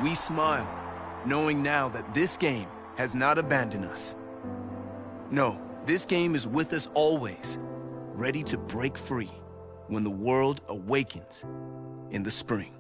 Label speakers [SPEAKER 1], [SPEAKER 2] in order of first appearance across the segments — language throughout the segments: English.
[SPEAKER 1] We smile, knowing now that this game has not abandoned us. No, this game is with us always, ready to break free when the world awakens in the spring.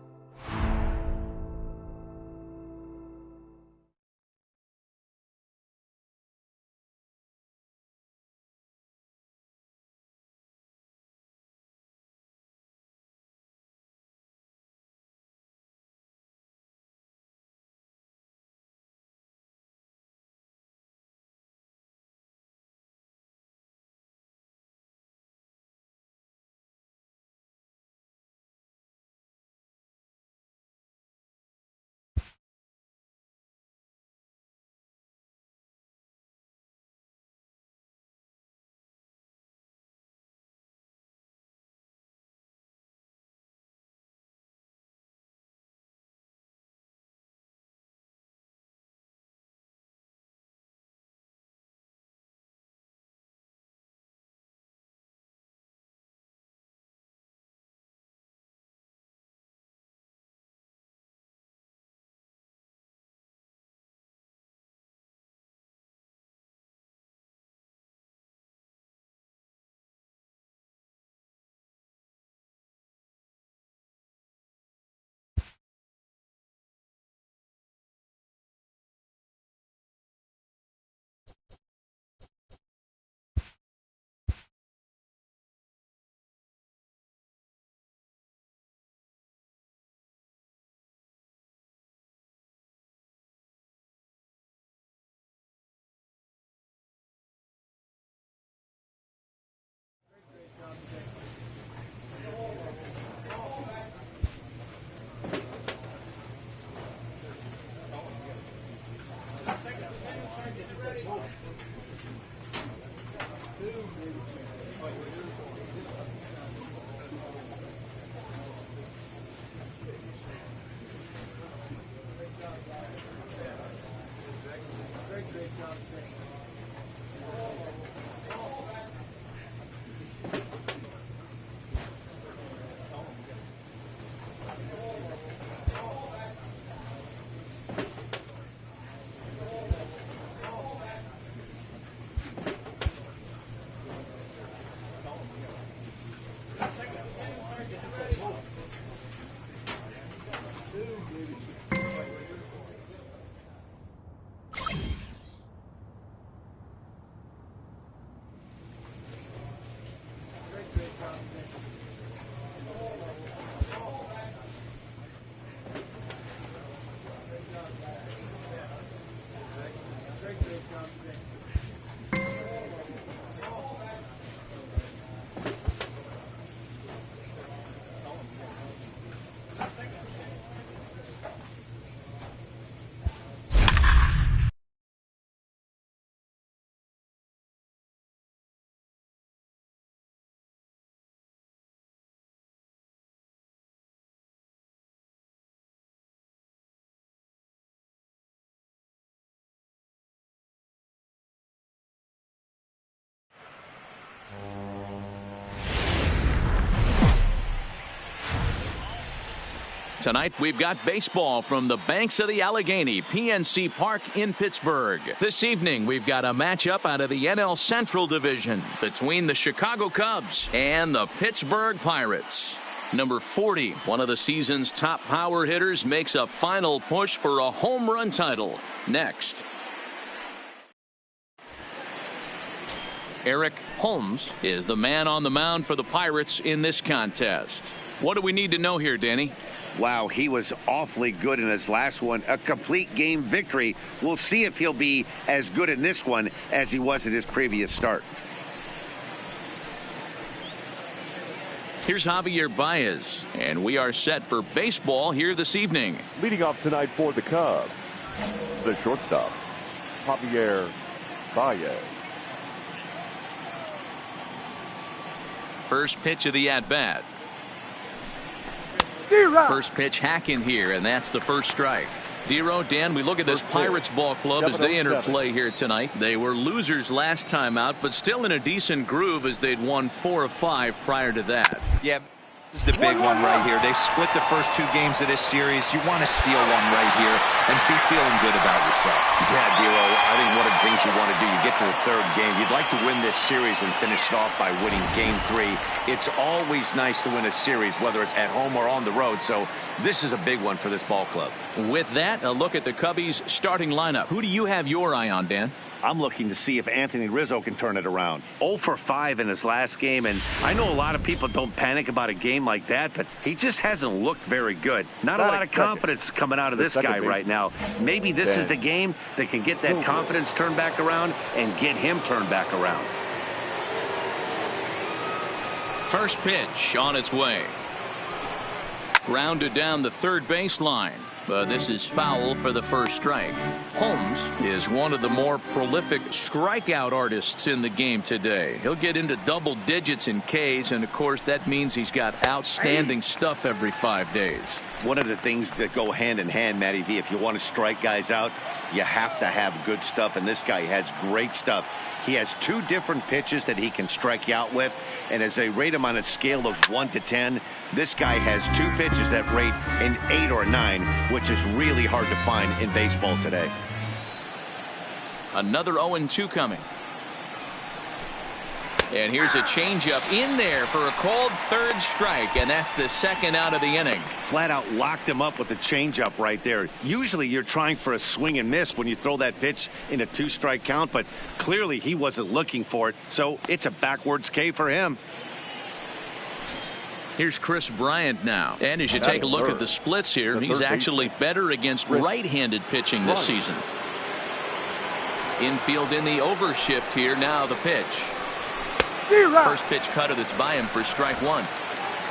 [SPEAKER 2] Tonight, we've got baseball from the banks of the Allegheny, PNC Park in Pittsburgh. This evening, we've got a matchup out of the NL Central Division between the Chicago Cubs and the Pittsburgh Pirates. Number 40, one of the season's top power hitters, makes a final push for a home run title. Next. Eric Holmes is the man on the mound for the Pirates in this contest. What do we need to know here, Danny?
[SPEAKER 3] Wow, he was awfully good in his last one. A complete game victory. We'll see if he'll be as good in this one as he was in his previous start.
[SPEAKER 2] Here's Javier Baez, and we are set for baseball here this evening.
[SPEAKER 4] Leading off tonight for the Cubs, the shortstop, Javier Baez.
[SPEAKER 2] First pitch of the at-bat. First pitch hack in here, and that's the first strike. Dero, Dan, we look at this Pirates ball club as they enter play here tonight. They were losers last time out, but still in a decent groove as they'd won 4 of 5 prior to that.
[SPEAKER 5] Yeah, This is the big one right here. They've split the first 2 games of this series. You want to steal one right here and be feeling good about yourself.
[SPEAKER 3] Yeah, Dero, I think one of the things you want to do, you get to the 3rd game, you'd like to win this series and finish it off by winning game 3. It's always nice to win a series, whether it's at home or on the road, so this is a big one for this ball club.
[SPEAKER 2] With that, a look at the Cubbies' starting lineup. Who do you have your eye on, Dan?
[SPEAKER 3] I'm looking to see if Anthony Rizzo can turn it around. 0 for 5 in his last game, and I know a lot of people don't panic about a game like that, but he just hasn't looked very good. Not a lot of confidence coming out of this guy right now. Maybe this is the game that can get that confidence turned back around and get him turned back around.
[SPEAKER 2] First pitch on its way. Grounded down the third baseline. But this is foul for the first strike. Holmes is one of the more prolific strikeout artists in the game today. He'll get into double digits in Ks, and of course that means he's got outstanding stuff every 5 days.
[SPEAKER 3] One of the things that go hand in hand, Matty V, if you want to strike guys out, you have to have good stuff, and this guy has great stuff. He has 2 different pitches that he can strike you out with, and as they rate him on a scale of 1 to 10, this guy has 2 pitches that rate an 8 or 9, which is really hard to find in baseball today.
[SPEAKER 2] Another 0-2 coming. And here's a changeup in there for a called 3rd strike, and that's the 2nd out of the inning.
[SPEAKER 3] Flat out locked him up with a changeup right there. Usually you're trying for a swing and miss when you throw that pitch in a 2-strike count, but clearly he wasn't looking for it, so it's a backwards K for him.
[SPEAKER 2] Here's Chris Bryant now. And as you take a look at the splits here, he's actually better against right-handed pitching this season. Infield in the overshift here. Now the pitch. First pitch cutter that's by him for strike 1.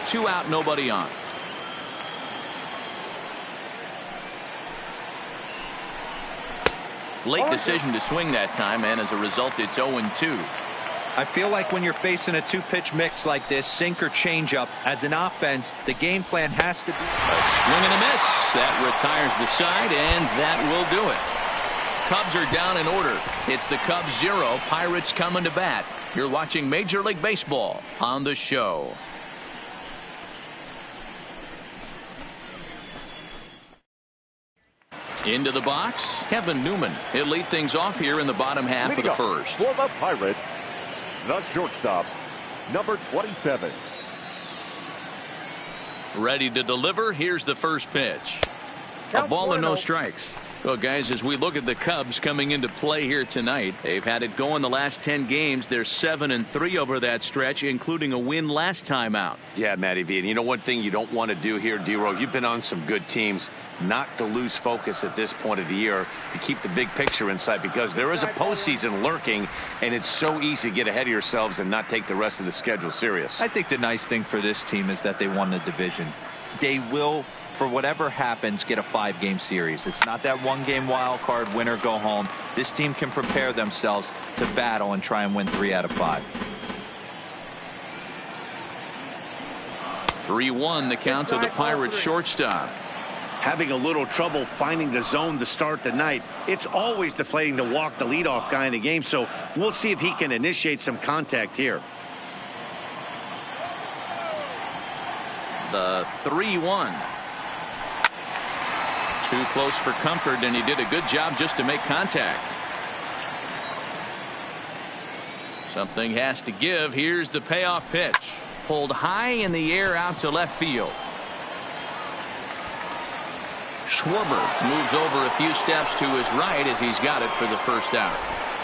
[SPEAKER 2] 2 out, nobody on. Late decision to swing that time, and as a result, it's 0-2.
[SPEAKER 5] I feel like when you're facing a 2-pitch mix like this, sink or change up, as an offense, the game plan has to be
[SPEAKER 2] a swing and a miss. That retires the side, and that will do it. Cubs are down in order. It's the Cubs 0, Pirates coming to bat. You're watching Major League Baseball on the show. Into the box, Kevin Newman. He'll lead things off here in the bottom half of the first.
[SPEAKER 4] For the Pirates, the shortstop, number 27.
[SPEAKER 2] Ready to deliver. Here's the first pitch. A ball and no strikes. Well, guys, as we look at the Cubs coming into play here tonight, they've had it going the last 10 games. They're 7-3 over that stretch, including a win last time out.
[SPEAKER 3] Yeah, Matty V. And you know one thing you don't want to do here, D-Row, you've been on some good teams, not to lose focus at this point of the year, to keep the big picture in sight, because there is a postseason lurking, and it's so easy to get ahead of yourselves and not take the rest of the schedule serious.
[SPEAKER 5] I think the nice thing for this team is that they won the division. They will, for whatever happens, get a 5-game series. It's not that 1-game wild card, win or go home. This team can prepare themselves to battle and try and win 3 out of 5.
[SPEAKER 2] 3-1 the count to the Pirates shortstop.
[SPEAKER 3] Having a little trouble finding the zone to start the night. It's always deflating to walk the leadoff guy in the game, so we'll see if he can initiate some contact here.
[SPEAKER 2] The 3-1. Too close for comfort, and he did a good job just to make contact. Something has to give. Here's the payoff pitch. Pulled high in the air out to left field. Schwarber moves over a few steps to his right as he's got it for the first out.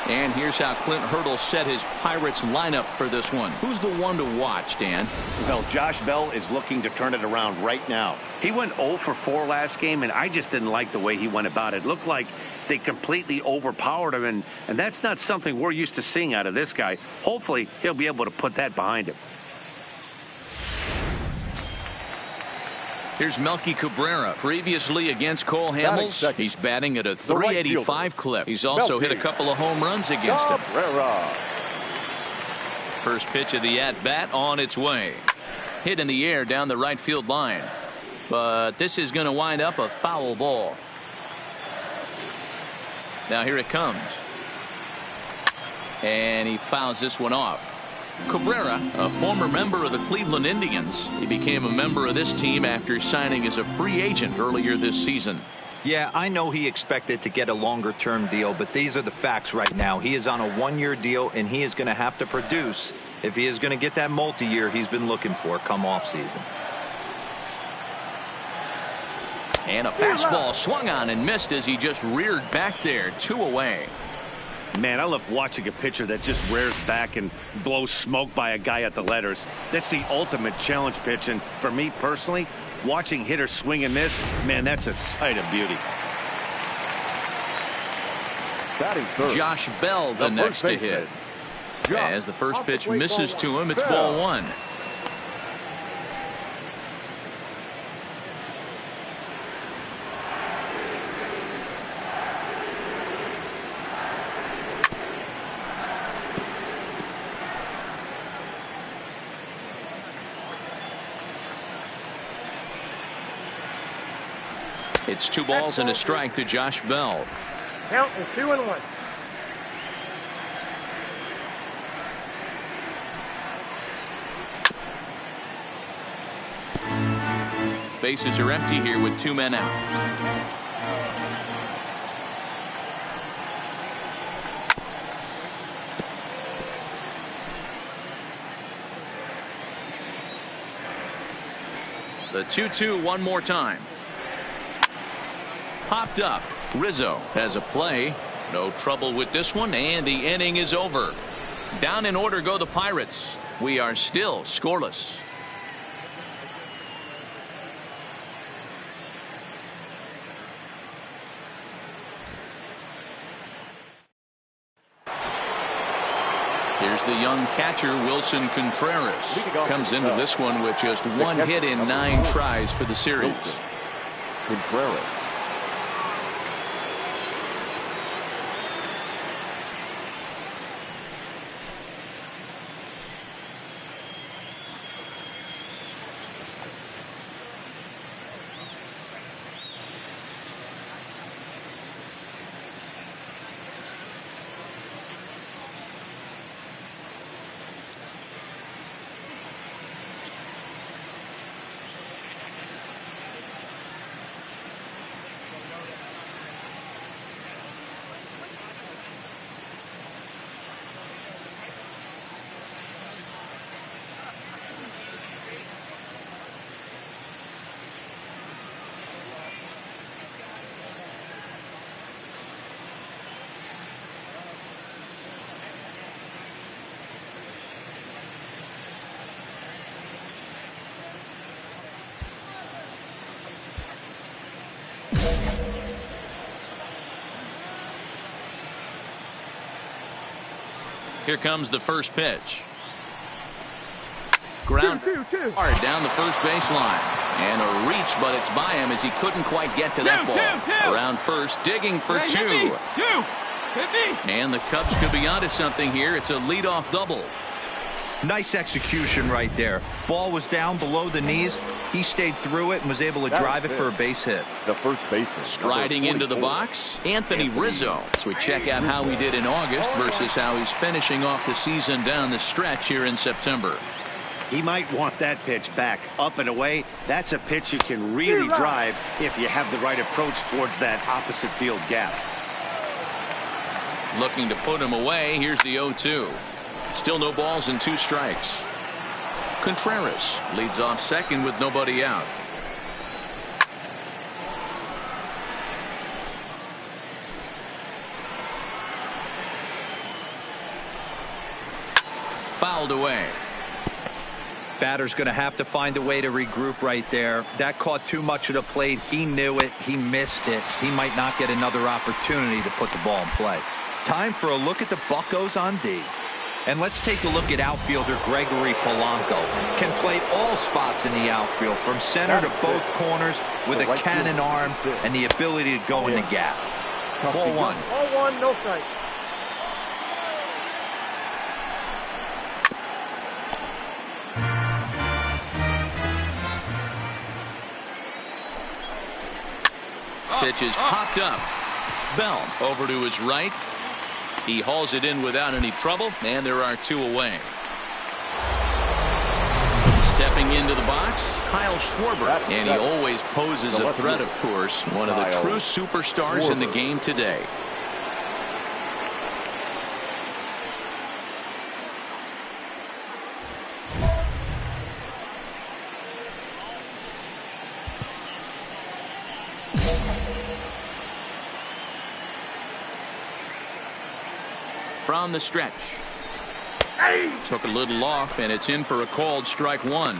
[SPEAKER 2] And here's how Clint Hurdle set his Pirates lineup for this one. Who's the one to watch, Dan?
[SPEAKER 3] Well, Josh Bell is looking to turn it around right now. He went 0 for 4 last game, and I just didn't like the way he went about it. It looked like they completely overpowered him, and that's not something we're used to seeing out of this guy. Hopefully, he'll be able to put that behind him.
[SPEAKER 2] Here's Melky Cabrera. Previously against Cole Hamels, he's batting at a .385 clip. He's also hit a couple of home runs against him. First pitch of the at-bat on its way. Hit in the air down the right field line. But this is going to wind up a foul ball. Now here it comes. And he fouls this one off. Cabrera, a former member of the Cleveland Indians. He became a member of this team after signing as a free agent earlier this season.
[SPEAKER 5] Yeah, I know he expected to get a longer-term deal, but these are the facts right now. He is on a one-year deal, and he is going to have to produce if he is going to get that multi-year he's been looking for come off-season.
[SPEAKER 2] And a fastball swung on and missed as he just reared back there, 2 away.
[SPEAKER 3] Man, I love watching a pitcher that just rears back and blows smoke by a guy at the letters. That's the ultimate challenge pitch, and for me personally, watching hitters swing and miss, man, that's a sight of beauty.
[SPEAKER 4] Batting third,
[SPEAKER 2] Josh Bell, the next to hit. As the first pitch misses to him, it's ball 1. It's 2 balls and a strike to Josh Bell.
[SPEAKER 6] Count is 2-1.
[SPEAKER 2] Bases are empty here with 2 men out. The 2-2 one more time. Popped up. Rizzo has a play. No trouble with this one, and the inning is over. Down in order go the Pirates. We are still scoreless. Here's the young catcher, Wilson Contreras. Comes into this one with just 1 hit in 9 tries for the series.
[SPEAKER 4] Contreras.
[SPEAKER 2] Here comes the first pitch. Ground hard down the first baseline. And a reach, but it's by him as he couldn't quite get to that ball. Around first, digging for 2. And the Cubs could be onto something here. It's a leadoff double.
[SPEAKER 5] Nice execution right there. Ball was down below the knees. He stayed through it and was able to drive it for a base hit.
[SPEAKER 4] The first baseman.
[SPEAKER 2] Striding into the box, Anthony Rizzo. So we check out how he did in August versus how he's finishing off the season down the stretch here in September.
[SPEAKER 3] He might want that pitch back up and away. That's a pitch you can really drive if you have the right approach towards that opposite field gap.
[SPEAKER 2] Looking to put him away. Here's the 0-2. Still no balls and 2 strikes. Contreras leads off second with nobody out. Fouled away.
[SPEAKER 5] Batter's going to have to find a way to regroup right there. That caught too much of the plate. He knew it. He missed it. He might not get another opportunity to put the ball in play. Time for a look at the Buccos on D. And let's take a look at outfielder Gregory Polanco. Can play all spots in the outfield, from center to both corners, with a cannon arm and the ability to go in the gap.
[SPEAKER 2] Ball 1.
[SPEAKER 6] Ball 1, no strike.
[SPEAKER 2] Pitch is popped up. Bell over to his right. He hauls it in without any trouble, and there are 2 away. Stepping into the box, Kyle Schwarber. And he always poses a threat, of course. One of the true superstars in the game today. From the stretch. Took a little off, and it's in for a called strike one.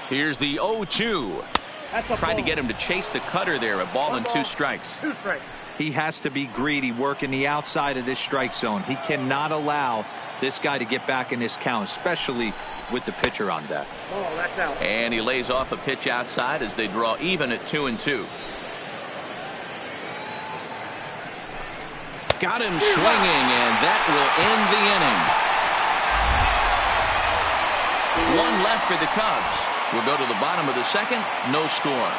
[SPEAKER 2] Here's the 0-2. Tried to get him to chase the cutter there. A ball and 2 strikes.
[SPEAKER 5] He has to be greedy, working the outside of this strike zone. He cannot allow this guy to get back in this count, especially with the pitcher on deck.
[SPEAKER 6] Oh, that's out.
[SPEAKER 2] And he lays off a pitch outside as they draw even at 2-2. Got him swinging, and that will end the inning. One left for the Cubs. We'll go to the bottom of the second. No score.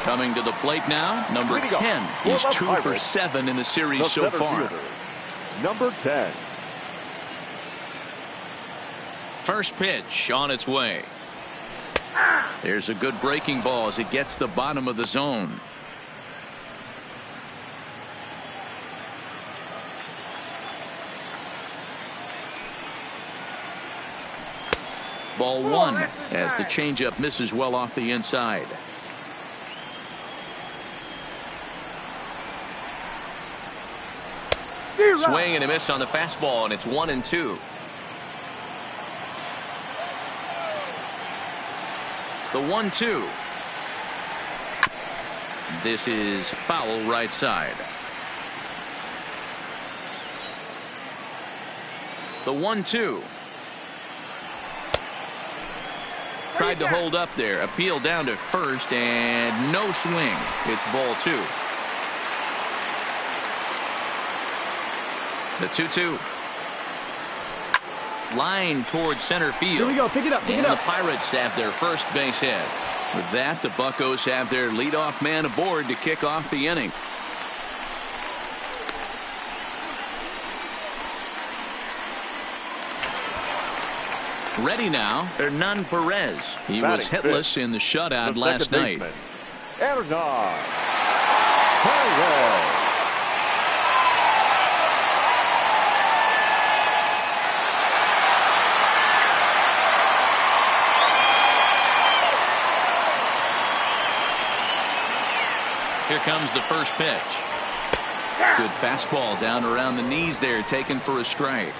[SPEAKER 2] Coming to the plate now, number 10. He's 2 for 7 in the series so far.
[SPEAKER 4] Number 10.
[SPEAKER 2] First pitch on its way. There's a good breaking ball as it gets the bottom of the zone. Ball 1 as the changeup misses well off the inside. Swing and a miss on the fastball, and it's 1-2. The 1-2. This is foul right side. The 1-2. Tried to hold up there. Appeal down to first, and no swing. It's ball 2. The 2-2. Line towards center field.
[SPEAKER 6] Here we go. Pick it up.
[SPEAKER 2] And the Pirates have their first base hit. With that, the Buccos have their leadoff man aboard to kick off the inning. Ready now, Hernan Perez. He was hitless in the shutout last night.
[SPEAKER 4] Hernan Perez.
[SPEAKER 2] Here comes the first pitch. Good fastball down around the knees there, taken for a strike.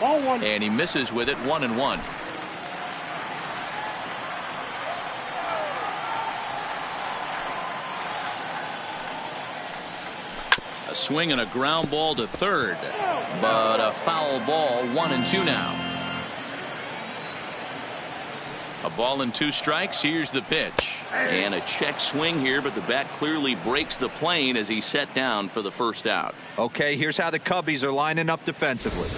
[SPEAKER 6] Ball 1.
[SPEAKER 2] And he misses with it, 1-1. A swing and a ground ball to third, but a foul ball. 1-2 now. A ball and 2 strikes. Here's the pitch, and a check swing here, but the bat clearly breaks the plane as he's set down for the first out.
[SPEAKER 5] Okay, here's how the Cubbies are lining up defensively.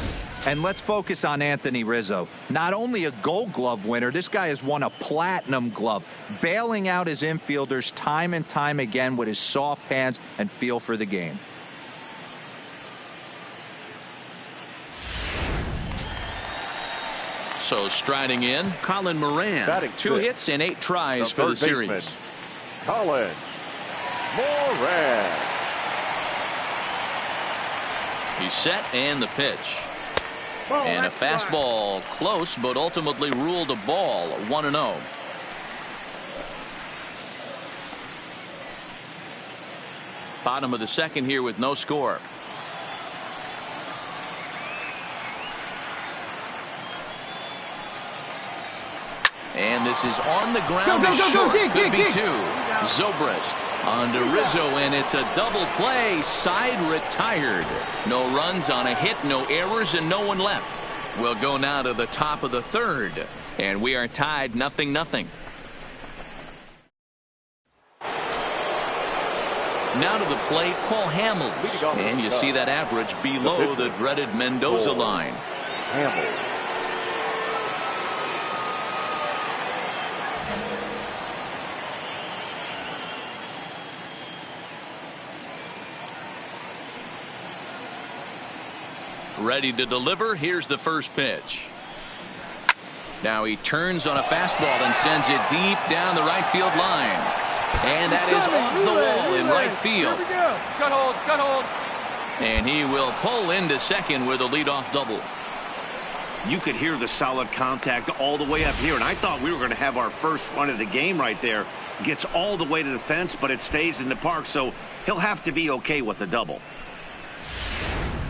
[SPEAKER 5] And let's focus on Anthony Rizzo. Not only a Gold Glove winner, this guy has won a Platinum Glove, bailing out his infielders time and time again with his soft hands and feel for the game.
[SPEAKER 2] So striding in, Colin Moran. 2 hits and 8 tries for the series.
[SPEAKER 4] Colin Moran.
[SPEAKER 2] He's set, and the pitch. And a fastball close, but ultimately ruled a ball. 1-0. Bottom of the second here with no score. And this is on the ground. Short. Could be 2. Zobrist onto Rizzo, and it's a double play. Side retired. No runs on a hit, no errors, and no one left. We'll go now to the top of the third. And we are tied 0-0. Now to the plate, Paul Hamels. And you see that average below the dreaded Mendoza line.
[SPEAKER 4] Hamels.
[SPEAKER 2] Ready to deliver. Here's the first pitch. Now he turns on a fastball and sends it deep down the right field line. And that is off the wall in right field.
[SPEAKER 6] Cut hold, cut hold.
[SPEAKER 2] And he will pull into second with a leadoff double.
[SPEAKER 3] You could hear the solid contact all the way up here, and I thought we were going to have our first run of the game right there. Gets all the way to the fence, but it stays in the park, so he'll have to be okay with the double.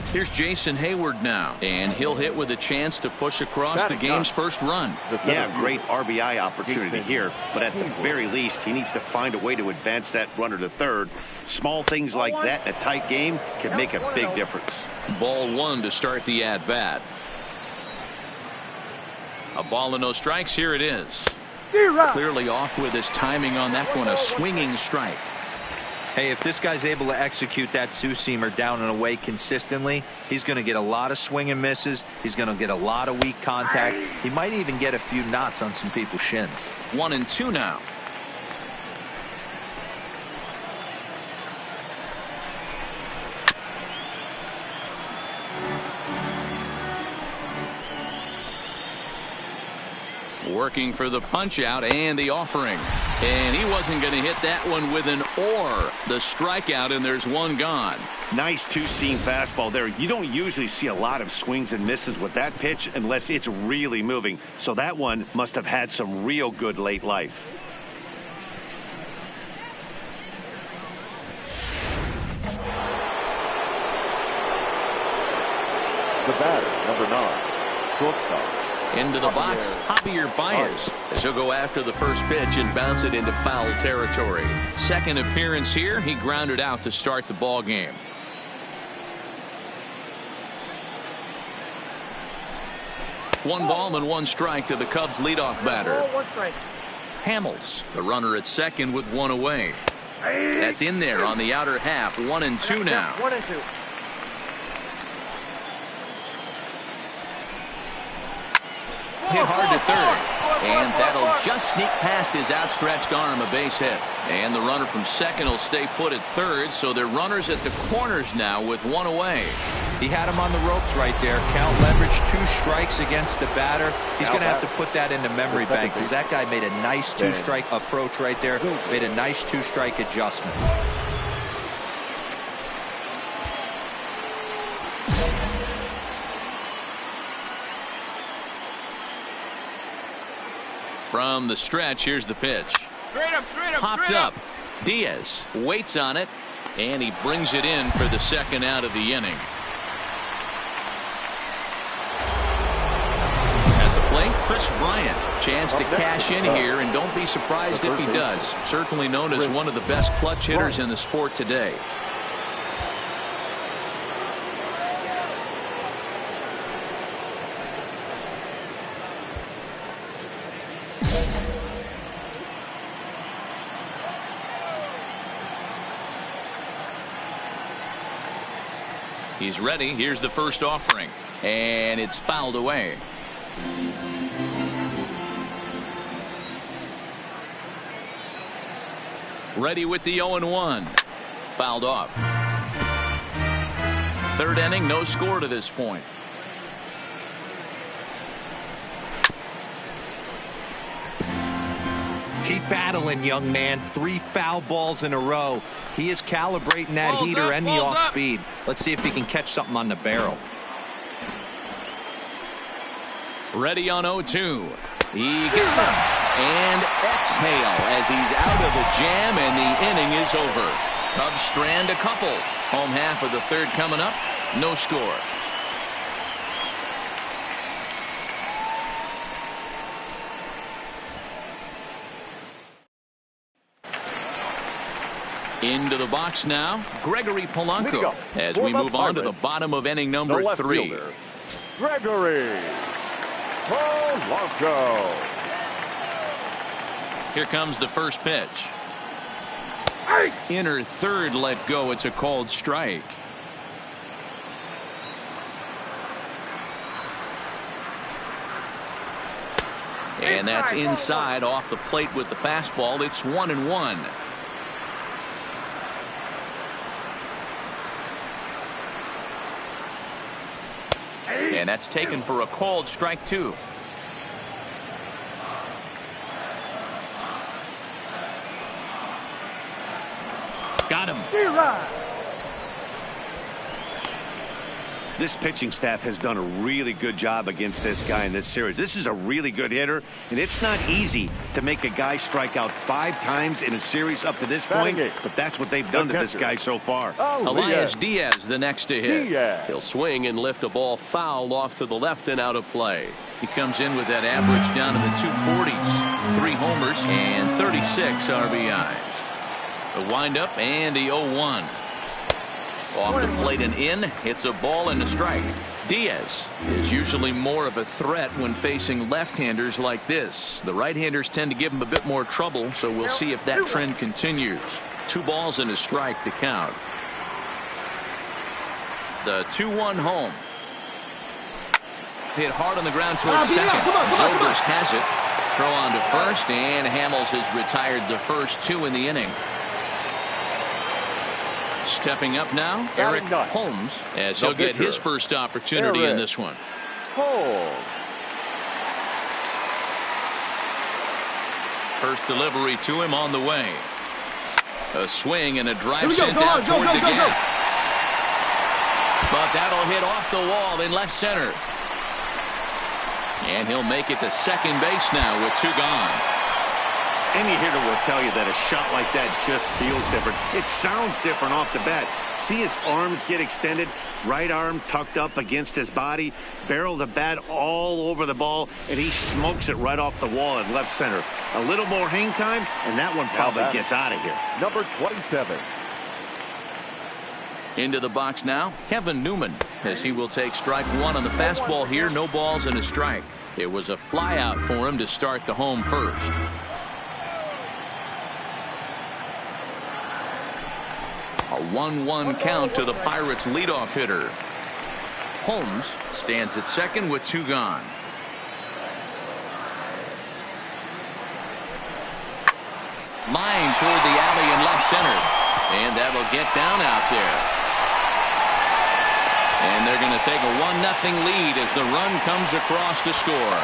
[SPEAKER 2] Here's Jason Hayward now, and he'll hit with a chance to push across the game's first run.
[SPEAKER 3] Yeah, great RBI opportunity here, but at the very least, he needs to find a way to advance that runner to third. Small things like that in a tight game can make a big difference.
[SPEAKER 2] Ball one to start the at-bat. A ball and no strikes. Here it is. Clearly off with his timing on that one. A swinging strike.
[SPEAKER 5] Hey, if this guy's able to execute that two-seamer down and away consistently, he's going to get a lot of swing and misses. He's going to get a lot of weak contact. He might even get a few knots on some people's shins.
[SPEAKER 2] 1-2 now. Working for the punch out and the offering. And he wasn't going to hit that one with an or. The strikeout, and there's one gone.
[SPEAKER 3] Nice two-seam fastball there. You don't usually see a lot of swings and misses with that pitch unless it's really moving. So that one must have had some real good late life.
[SPEAKER 4] The batter, number 9, shortstop.
[SPEAKER 2] Into the box, Javier Baez, as he'll go after the first pitch and bounce it into foul territory. Second appearance here, he grounded out to start the ball game. One ball and one strike to the Cubs leadoff batter. Hamels, the runner at second with one away. That's in there on the outer half. 1-2 now.
[SPEAKER 6] 1-2.
[SPEAKER 2] Hit hard to third, and that'll just sneak past his outstretched arm, a base hit. And the runner from second will stay put at third, so they're runners at the corners now with one away.
[SPEAKER 5] He had him on the ropes right there. Count leverage, 2 strikes against the batter. He's going to have to put that into memory bank because that guy made a nice 2-strike approach right there. Made a nice 2-strike adjustment.
[SPEAKER 2] From the stretch, here's the pitch.
[SPEAKER 6] Straight up, straight up,
[SPEAKER 2] Popped
[SPEAKER 6] straight
[SPEAKER 2] up. Diaz waits on it, and he brings it in for the second out of the inning. At the plate, Chris Bryant. Chance to cash in here, and don't be surprised if he does. Certainly known as one of the best clutch hitters in the sport today. He's ready. Here's the first offering, and it's fouled away. Ready with the 0-1. Fouled off. Third inning, no score to this point.
[SPEAKER 5] Keep battling, young man. 3 foul balls in a row. He is calibrating that heater and the off speed. Let's see if he can catch something on the barrel.
[SPEAKER 2] Ready on 0-2. He got him. And exhale as he's out of the jam, and the inning is over. Cubs strand a couple. Home half of the third coming up. No score. Into the box now, Gregory Polanco, as we move on to the bottom of inning number 3.
[SPEAKER 4] Gregory Polanco.
[SPEAKER 2] Here comes the first pitch. Inner third let go. It's a called strike. And that's inside off the plate with the fastball. It's 1-1. And that's taken for a called strike 2. Got him.
[SPEAKER 3] This pitching staff has done a really good job against this guy in this series. This is a really good hitter, and it's not easy to make a guy strike out 5 times in a series up to this point, but that's what they've done to this guy so far.
[SPEAKER 2] Elias Diaz the next to hit.
[SPEAKER 7] He'll swing and lift a ball foul off to the left and out of play.
[SPEAKER 2] He comes in with that average down in the 240s. 3 homers and 36 RBIs. The windup and the 0-1. Off the plate and in. It's a ball and a strike. Diaz is usually more of a threat when facing left-handers like this. The right-handers tend to give him a bit more trouble, so we'll see if that trend continues. 2 balls and a strike to count. The 2-1 home. Hit hard on the ground towards second. Zobrist has it. Throw on to first, and Hamels has retired the first 2 in the inning. Stepping up now, Eric Holmes, as he'll get his first opportunity in this one. First delivery to him on the way. A swing and a drive sent out toward the gap. But that'll hit off the wall in left center. And he'll make it to second base now with 2 gone.
[SPEAKER 3] Any hitter will tell you that a shot like that just feels different. It sounds different off the bat. See his arms get extended, right arm tucked up against his body, barrel the bat all over the ball, and he smokes it right off the wall in left center. A little more hang time, and that one probably gets out of here.
[SPEAKER 4] Number 27.
[SPEAKER 2] Into the box now, Kevin Newman, as he will take strike 1 on the fastball here. No balls and a strike. It was a fly out for him to start the home first. A 1-1 count to the Pirates leadoff hitter. Holmes stands at second with 2 gone. Line toward the alley in left center. And that'll get down out there. And they're going to take a 1-0 lead as the run comes across to score.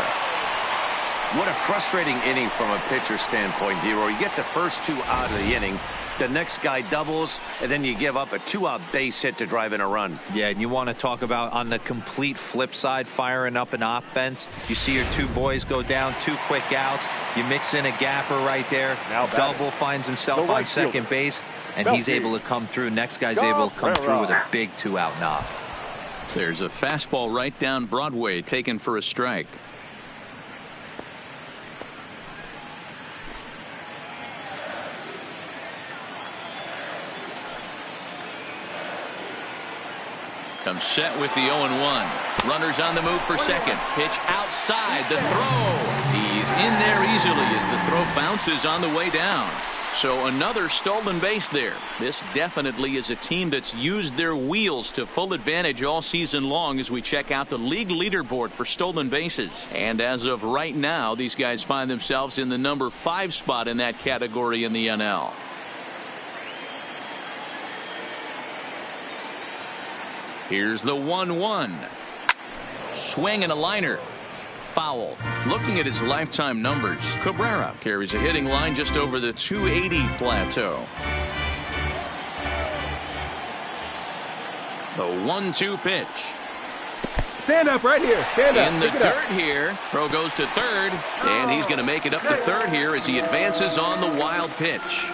[SPEAKER 3] What a frustrating inning from a pitcher standpoint, D-Roy. You get the first 2 out of the inning. The next guy doubles, and then you give up a 2-out base hit to drive in a run.
[SPEAKER 5] Yeah, and you want to talk about on the complete flip side, firing up an offense. You see your 2 boys go down, 2 quick outs. You mix in a gapper right there. Double finds himself on second base, and he's able to come through. Next guy's able to come through with a big 2-out knock.
[SPEAKER 2] There's a fastball right down Broadway taken for a strike. Comes set with the 0-1. Runners on the move for second. Pitch outside. The throw. He's in there easily as the throw bounces on the way down. So another stolen base there. This definitely is a team that's used their wheels to full advantage all season long as we check out the league leaderboard for stolen bases. And as of right now, these guys find themselves in the number 5 spot in that category in the NL. Here's the 1-1. Swing and a liner. Foul. Looking at his lifetime numbers, Cabrera carries a hitting line just over the 280 plateau. The 1-2 pitch.
[SPEAKER 6] Stand up right here. Stand up.
[SPEAKER 2] In the dirt here. Throw goes to third, and he's going to make it up to third here as he advances on the wild pitch.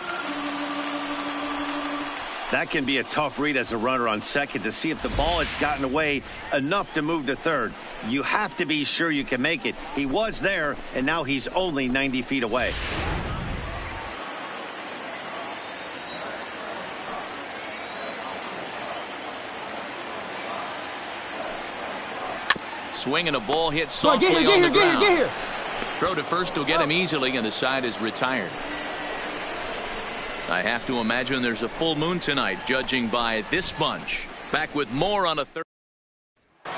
[SPEAKER 3] That can be a tough read as a runner on second to see if the ball has gotten away enough to move to third. You have to be sure you can make it. He was there, and now he's only 90 feet away.
[SPEAKER 2] Swinging a ball hit
[SPEAKER 6] Come on,
[SPEAKER 2] softly on the ground.
[SPEAKER 6] Get here.
[SPEAKER 2] Throw to first will get him easily, and the side is retired. I have to imagine there's a full moon tonight, judging by this bunch. Back with more on a third. So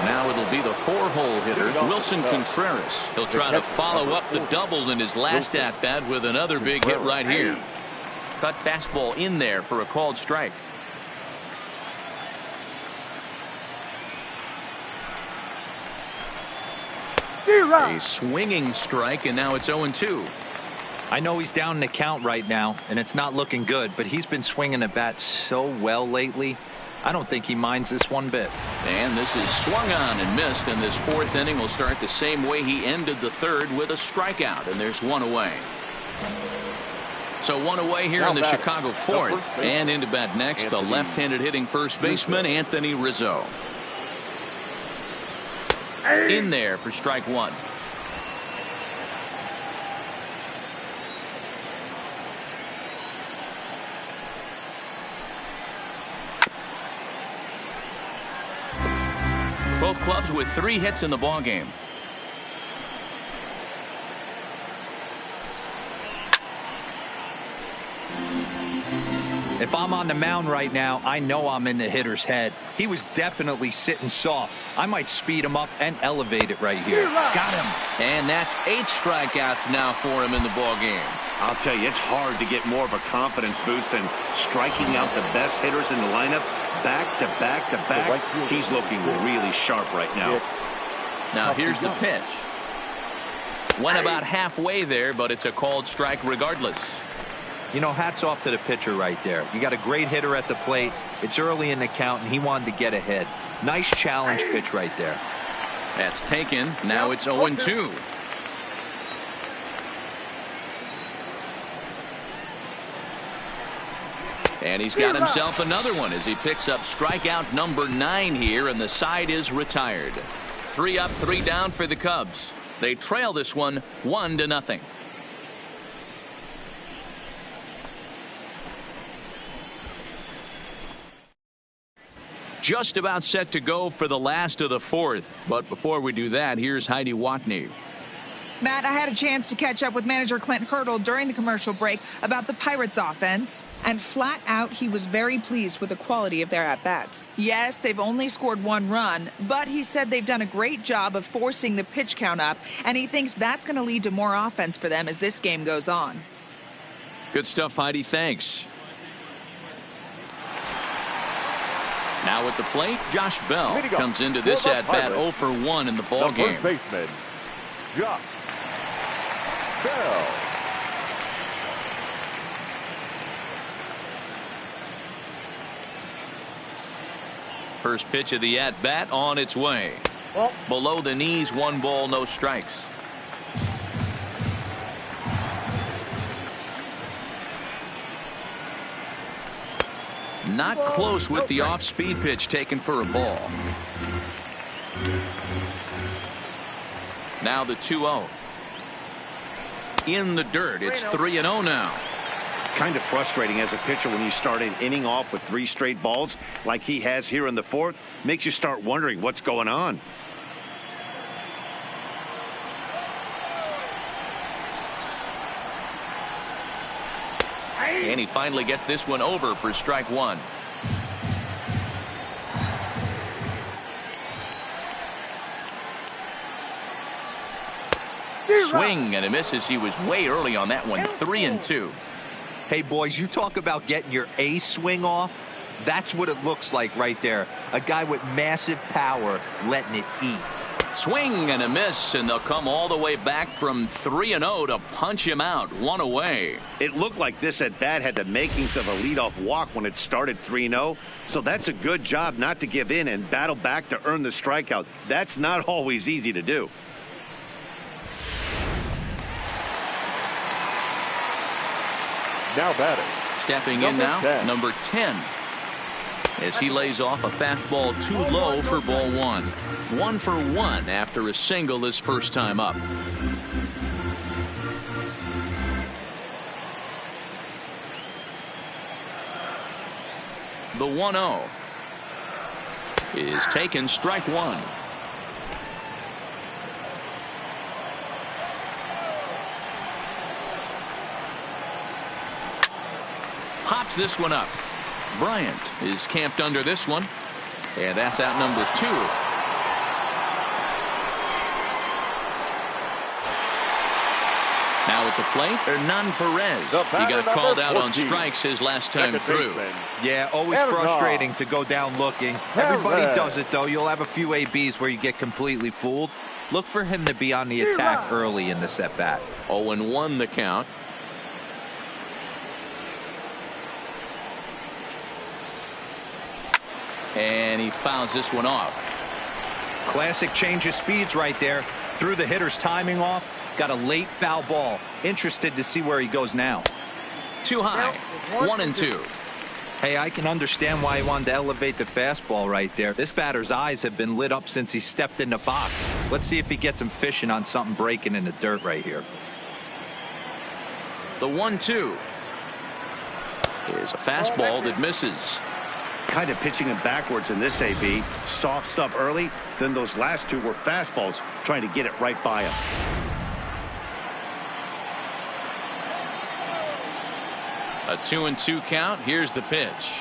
[SPEAKER 2] now it'll be the 4-hole hitter, Wilson Contreras. He'll try to follow up the double in his last at-bat with another big hit right here. Cut fastball in there for a called strike. A swinging strike, and now it's 0-2.
[SPEAKER 5] I know he's down in the count right now, and it's not looking good, but he's been swinging the bat so well lately. I don't think he minds this one bit.
[SPEAKER 2] And this is swung on and missed, and this 4th inning will start the same way he ended the 3rd with a strikeout, and there's 1 away. So 1 away here in the Chicago 4th, and into bat next, the left-handed hitting first baseman, Anthony Rizzo. In there for strike 1. Both clubs with 3 hits in the ballgame.
[SPEAKER 5] If I'm on the mound right now, I know I'm in the hitter's head. He was definitely sitting soft. I might speed him up and elevate it right here. Got him.
[SPEAKER 2] And that's 8 strikeouts now for him in the ballgame.
[SPEAKER 3] I'll tell you, it's hard to get more of a confidence boost than striking out the best hitters in the lineup back to back to back. He's looking really sharp right now.
[SPEAKER 2] Now here's the pitch. Went about halfway there, but it's a called strike regardless.
[SPEAKER 5] You know, hats off to the pitcher right there. You got a great hitter at the plate. It's early in the count, and he wanted to get ahead. Nice challenge pitch right there.
[SPEAKER 2] That's taken. Now it's 0-2. And he's got himself another one as he picks up strikeout number 9 here, and the side is retired. 3 up, 3 down for the Cubs. They trail this one 1-0. Just about set to go for the last of the 4th. But before we do that, here's Heidi Watney.
[SPEAKER 8] Matt, I had a chance to catch up with manager Clint Hurdle during the commercial break about the Pirates offense, and flat out he was very pleased with the quality of their at-bats. Yes, they've only scored 1 run, but he said they've done a great job of forcing the pitch count up, and he thinks that's going to lead to more offense for them as this game goes on.
[SPEAKER 2] Good stuff, Heidi. Thanks. Now at the plate, Josh Bell comes into this at-bat 0 for 1 in the ballgame.
[SPEAKER 4] First baseman, Josh Bell.
[SPEAKER 2] First pitch of the at-bat on its way. Below the knees, 1 ball, no strikes. Not close with the off-speed pitch taken for a ball. Now the 2-0. In the dirt. It's 3-0 now.
[SPEAKER 3] Kind of frustrating as a pitcher when you start an inning off with 3 straight balls like he has here in the 4th. Makes you start wondering what's going on.
[SPEAKER 2] And he finally gets this one over for strike 1. Swing and a miss as he was way early on that one. 3-2.
[SPEAKER 5] Hey, boys, you talk about getting your A swing off. That's what it looks like right there. A guy with massive power letting it eat.
[SPEAKER 2] Swing and a miss, and they'll come all the way back from 3-0 to punch him out. 1 away.
[SPEAKER 3] It looked like this at bat had the makings of a leadoff walk when it started 3-0. So that's a good job not to give in and battle back to earn the strikeout. That's not always easy to do.
[SPEAKER 4] Now batting.
[SPEAKER 2] Stepping in now, number 10. As he lays off a fastball too low for ball 1. 1 for 1 after a single his first time up. The 1-0. is taken, strike one. Pops this one up. Bryant is camped under this one, and that's out number 2. Now at the plate, Hernan Perez. He got called out on strikes his last time through.
[SPEAKER 5] Yeah, always frustrating to go down looking. Everybody does it, though. You'll have a few ABs where you get completely fooled. Look for him to be on the attack early in this at-bat.
[SPEAKER 7] 0-1 the count.
[SPEAKER 2] And he fouls this one off.
[SPEAKER 5] Classic change of speeds right there. Threw the hitter's timing off. Got a late foul ball. Interested to see where he goes now.
[SPEAKER 2] Too high. 1-2.
[SPEAKER 5] Hey, I can understand why he wanted to elevate the fastball right there. This batter's eyes have been lit up since he stepped in the box. Let's see if he gets him fishing on something breaking in the dirt right here.
[SPEAKER 2] The 1-2 is a fastball that misses.
[SPEAKER 3] Kind of pitching him backwards in this AB. Soft stuff early. Then those last two were fastballs, trying to get it right by him.
[SPEAKER 2] A 2-2 count. Here's the pitch.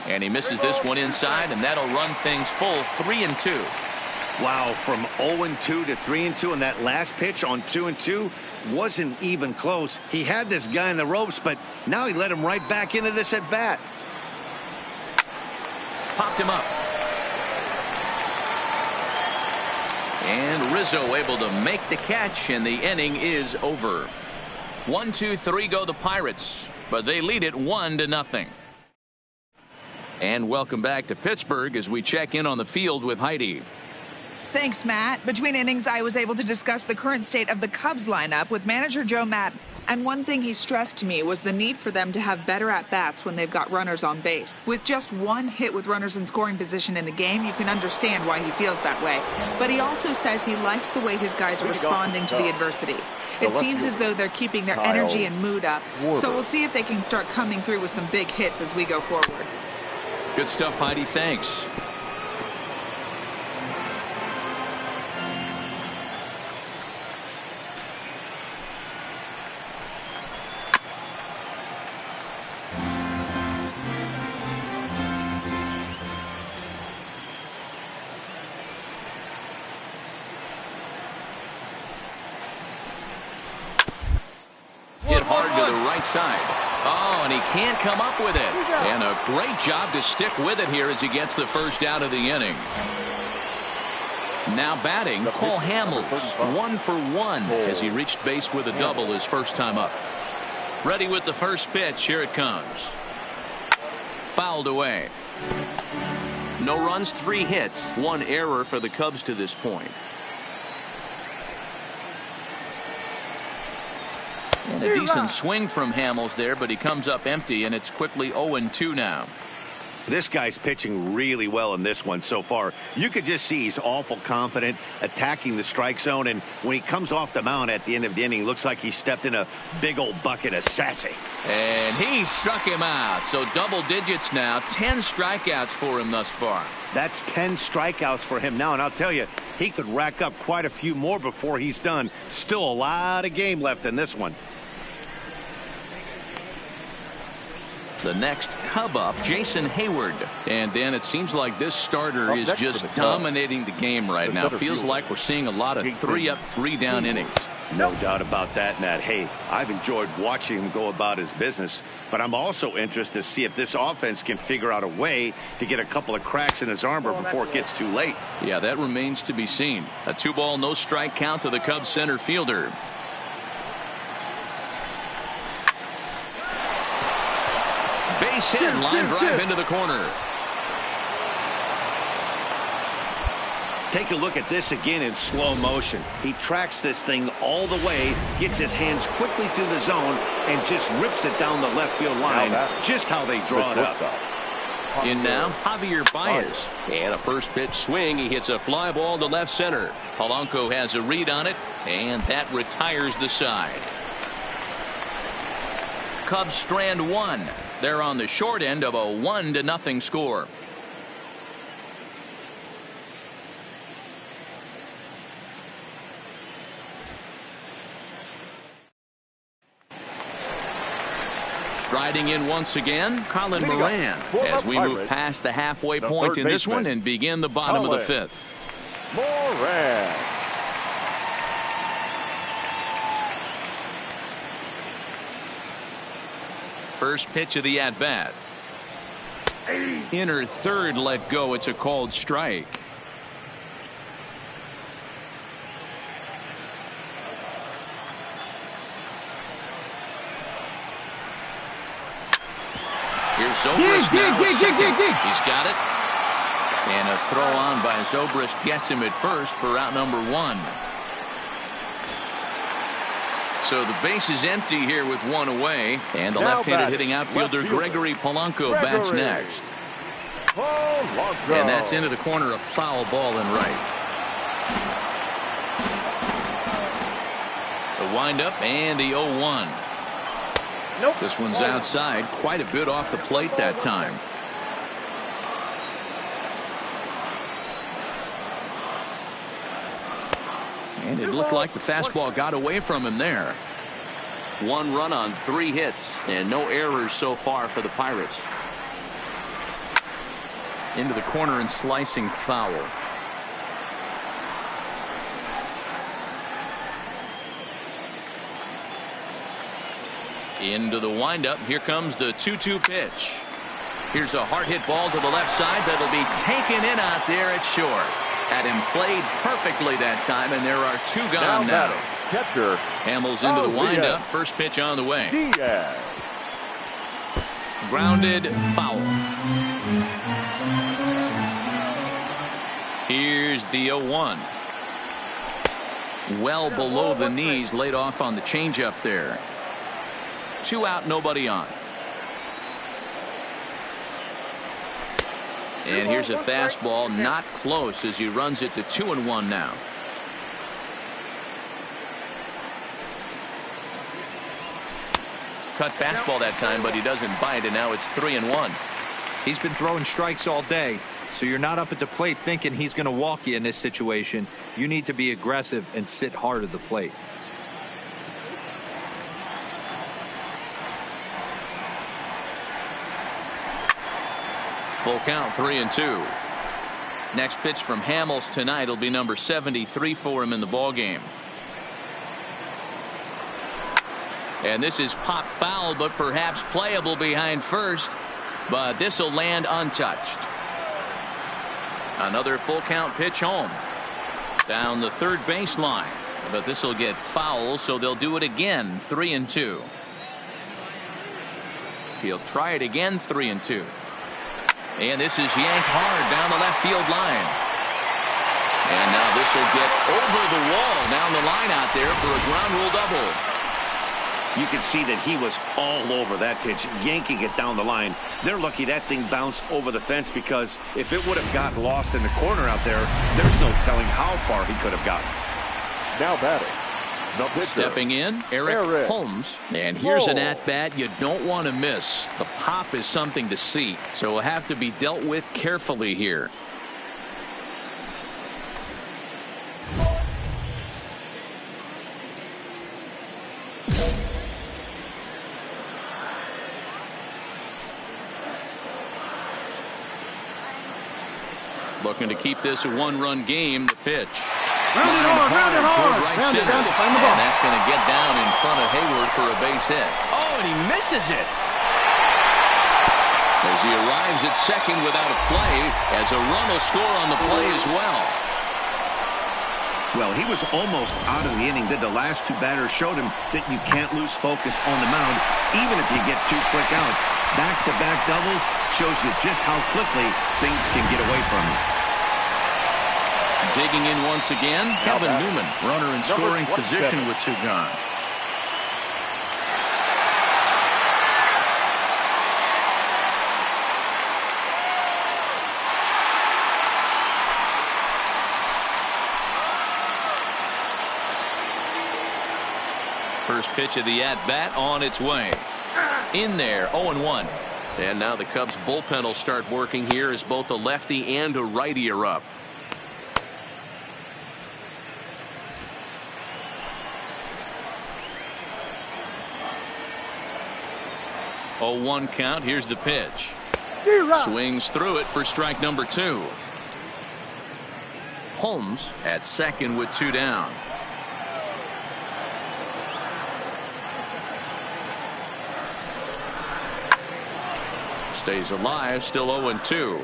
[SPEAKER 2] And he misses this one inside, and that'll run things full 3-2.
[SPEAKER 3] Wow, from 0-2 to 3-2, and that last pitch on 2-2 wasn't even close. He had this guy in the ropes, but now he let him right back into this at bat.
[SPEAKER 2] Popped him up. And Rizzo able to make the catch, and the inning is over. 1-2-3 go the Pirates, but they lead it 1-0. And welcome back to Pittsburgh as we check in on the field with Heidi.
[SPEAKER 8] Thanks, Matt. Between innings, I was able to discuss the current state of the Cubs lineup with manager Joe Maddon. And one thing he stressed to me was the need for them to have better at-bats when they've got runners on base. With just one hit with runners in scoring position in the game, you can understand why he feels that way. But he also says he likes the way his guys are responding to the adversity. It seems as though they're keeping their energy and mood up. So we'll see if they can start coming through with some big hits as we go forward.
[SPEAKER 2] Good stuff, Heidi. Thanks. Hit hard to the right side. Oh, and he can't come up with it. And a great job to stick with it here as he gets the first out of the inning. Now batting, Cole Hamels, 1 for 1 as he reached base with a double his first time up. Ready with the first pitch. Here it comes. Fouled away. No runs, 3 hits, 1 error for the Cubs to this point. And a decent swing from Hamels there, but he comes up empty, and it's quickly 0-2 now.
[SPEAKER 3] This guy's pitching really well in this one so far. You could just see he's awful confident, attacking the strike zone, and when he comes off the mound at the end of the inning, looks like he stepped in a big old bucket of sassy.
[SPEAKER 2] And he struck him out, so double digits now, 10 strikeouts for him thus far.
[SPEAKER 3] That's 10 strikeouts for him now, and I'll tell you, he could rack up quite a few more before he's done. Still a lot of game left in this one.
[SPEAKER 2] The next Cub up, Jason Hayward. And Dan, it seems like this starter is just dominating the game right now. Feels like we're seeing a lot of 3-up, 3-down innings.
[SPEAKER 3] No doubt about that, Matt. Hey, I've enjoyed watching him go about his business, but I'm also interested to see if this offense can figure out a way to get a couple of cracks in his armor before it gets too late.
[SPEAKER 2] Yeah, that remains to be seen. A 2-ball, no strike count to the Cubs center fielder. Base hit, line drive into the corner.
[SPEAKER 3] Take a look at this again in slow motion. He tracks this thing all the way, gets his hands quickly through the zone, and just rips it down the left field line, just how they draw it up.
[SPEAKER 2] In now, Javier Baez.
[SPEAKER 7] And a first pitch swing. He hits a fly ball to left center.
[SPEAKER 2] Polanco has a read on it, and that retires the side. Cubs strand 1. They're on the short end of a 1-0 score. Striding in once again, Colin Moran, as we move past the halfway point in this one and begin the bottom of the fifth.
[SPEAKER 4] Moran.
[SPEAKER 2] First pitch of the at-bat. Inner third let go. It's a called strike. Here's Zobrist now at second. He's got it. And a throw on by Zobrist gets him at first for out number one. So the base is empty here with one away. And the left-handed hitting outfielder Gregory Polanco bats next. And that's into the corner, a foul ball and right. The windup and the 0-1.
[SPEAKER 6] Nope.
[SPEAKER 2] This one's outside, quite a bit off the plate that time. And it looked like the fastball got away from him there.
[SPEAKER 7] 1 run on 3 hits and no errors so far for the Pirates.
[SPEAKER 2] Into the corner and slicing foul. Into the windup. Here comes the 2-2 pitch. Here's a hard hit ball to the left side that'll be taken in out there at short. Had him played perfectly that time, and there are 2 gone now.
[SPEAKER 4] Catcher
[SPEAKER 2] Hamels into the windup. First pitch on the way.
[SPEAKER 4] Diaz.
[SPEAKER 2] Grounded, foul. Here's the 0-1. Well below the knees, laid off on the changeup there. 2 out, nobody on. And here's a fastball, not close, as he runs it to 2-1 now. Cut fastball that time, but he doesn't bite, and now it's 3-1.
[SPEAKER 5] He's been throwing strikes all day, so you're not up at the plate thinking he's going to walk you in this situation. You need to be aggressive and sit hard at the plate.
[SPEAKER 2] Full count, 3-2. Next pitch from Hamels tonight will be number 73 for him in the ball game. And this is pop foul, but perhaps playable behind first. But this will land untouched. Another full count pitch home. Down the third baseline. But this will get foul, so they'll do it again. 3-2. He'll try it again. 3-2. And this is yanked hard down the left field line. And now this will get over the wall down the line out there for a ground rule double.
[SPEAKER 3] You can see that he was all over that pitch, yanking it down the line. They're lucky that thing bounced over the fence, because if it would have got lost in the corner out there, there's no telling how far he could have gotten.
[SPEAKER 4] Now batting, the pitcher.
[SPEAKER 2] Stepping in, Eric Holmes. And here's an at-bat you don't want to miss. The pop is something to see, so will have to be dealt with carefully here. Looking to keep this a 1-run game. The pitch.
[SPEAKER 6] Round it hard.
[SPEAKER 2] Right
[SPEAKER 6] Round
[SPEAKER 2] center.
[SPEAKER 6] it, find the ball.
[SPEAKER 2] And that's going to get down in front of Hayward for a base hit.
[SPEAKER 1] Oh, and he misses it.
[SPEAKER 2] As he arrives at second without a play, as a run will score on the play as well.
[SPEAKER 3] Well, he was almost out of the inning. The last 2 batters showed him that you can't lose focus on the mound, even if you get 2 quick outs. Back-to-back doubles shows you just how quickly things can get away from you.
[SPEAKER 2] Digging in once again, Kevin Newman, runner in scoring position with 2 gone. First pitch of the at-bat on its way. In there, 0-1. And now the Cubs bullpen will start working here as both a lefty and a righty are up. 0-1 count. Here's the pitch. Swings through it for strike number 2. Holmes at second with 2 down. Stays alive, still 0-2.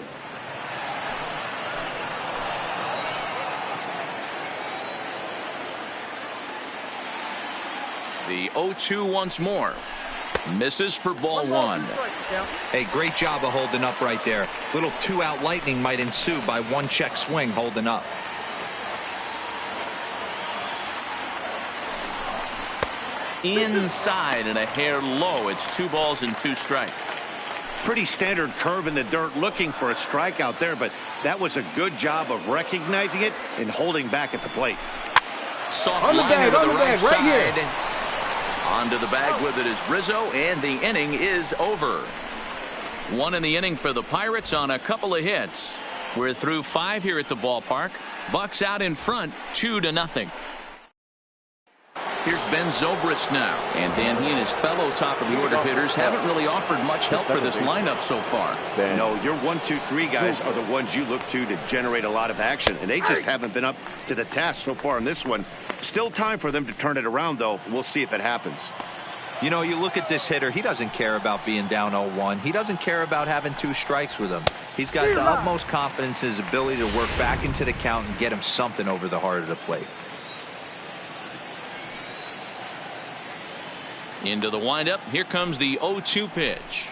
[SPEAKER 2] The 0-2 once more. Misses for ball 1.
[SPEAKER 5] Hey, great job of holding up right there. Little 2-out lightning might ensue by 1 check swing holding up.
[SPEAKER 2] Inside and a hair low. It's 2 balls and 2 strikes.
[SPEAKER 3] Pretty standard curve in the dirt, looking for a strikeout there, but that was a good job of recognizing it and holding back at the plate.
[SPEAKER 2] Soft
[SPEAKER 6] On the
[SPEAKER 2] line
[SPEAKER 6] bag,
[SPEAKER 2] to
[SPEAKER 6] on
[SPEAKER 2] the
[SPEAKER 6] the
[SPEAKER 2] right
[SPEAKER 6] bag, right
[SPEAKER 2] side.
[SPEAKER 6] here.
[SPEAKER 2] Onto the bag with it is Rizzo, and the inning is over. 1 in the inning for the Pirates on a couple of hits. We're through 5 here at the ballpark. Bucks out in front, 2-0. Here's Ben Zobrist now, and Dan, he and his fellow top of the order hitters haven't really offered much help for this lineup so far.
[SPEAKER 3] No, your 1, 2, 3 guys are the ones you look to generate a lot of action, and they just haven't been up to the task so far in this one. Still time for them to turn it around, though. We'll see if it happens.
[SPEAKER 5] You know, you look at this hitter, he doesn't care about being down 0-1. He doesn't care about having 2 strikes with him. He's got the utmost confidence in his ability to work back into the count and get him something over the heart of the plate.
[SPEAKER 2] Into the windup. Here comes the 0-2 pitch.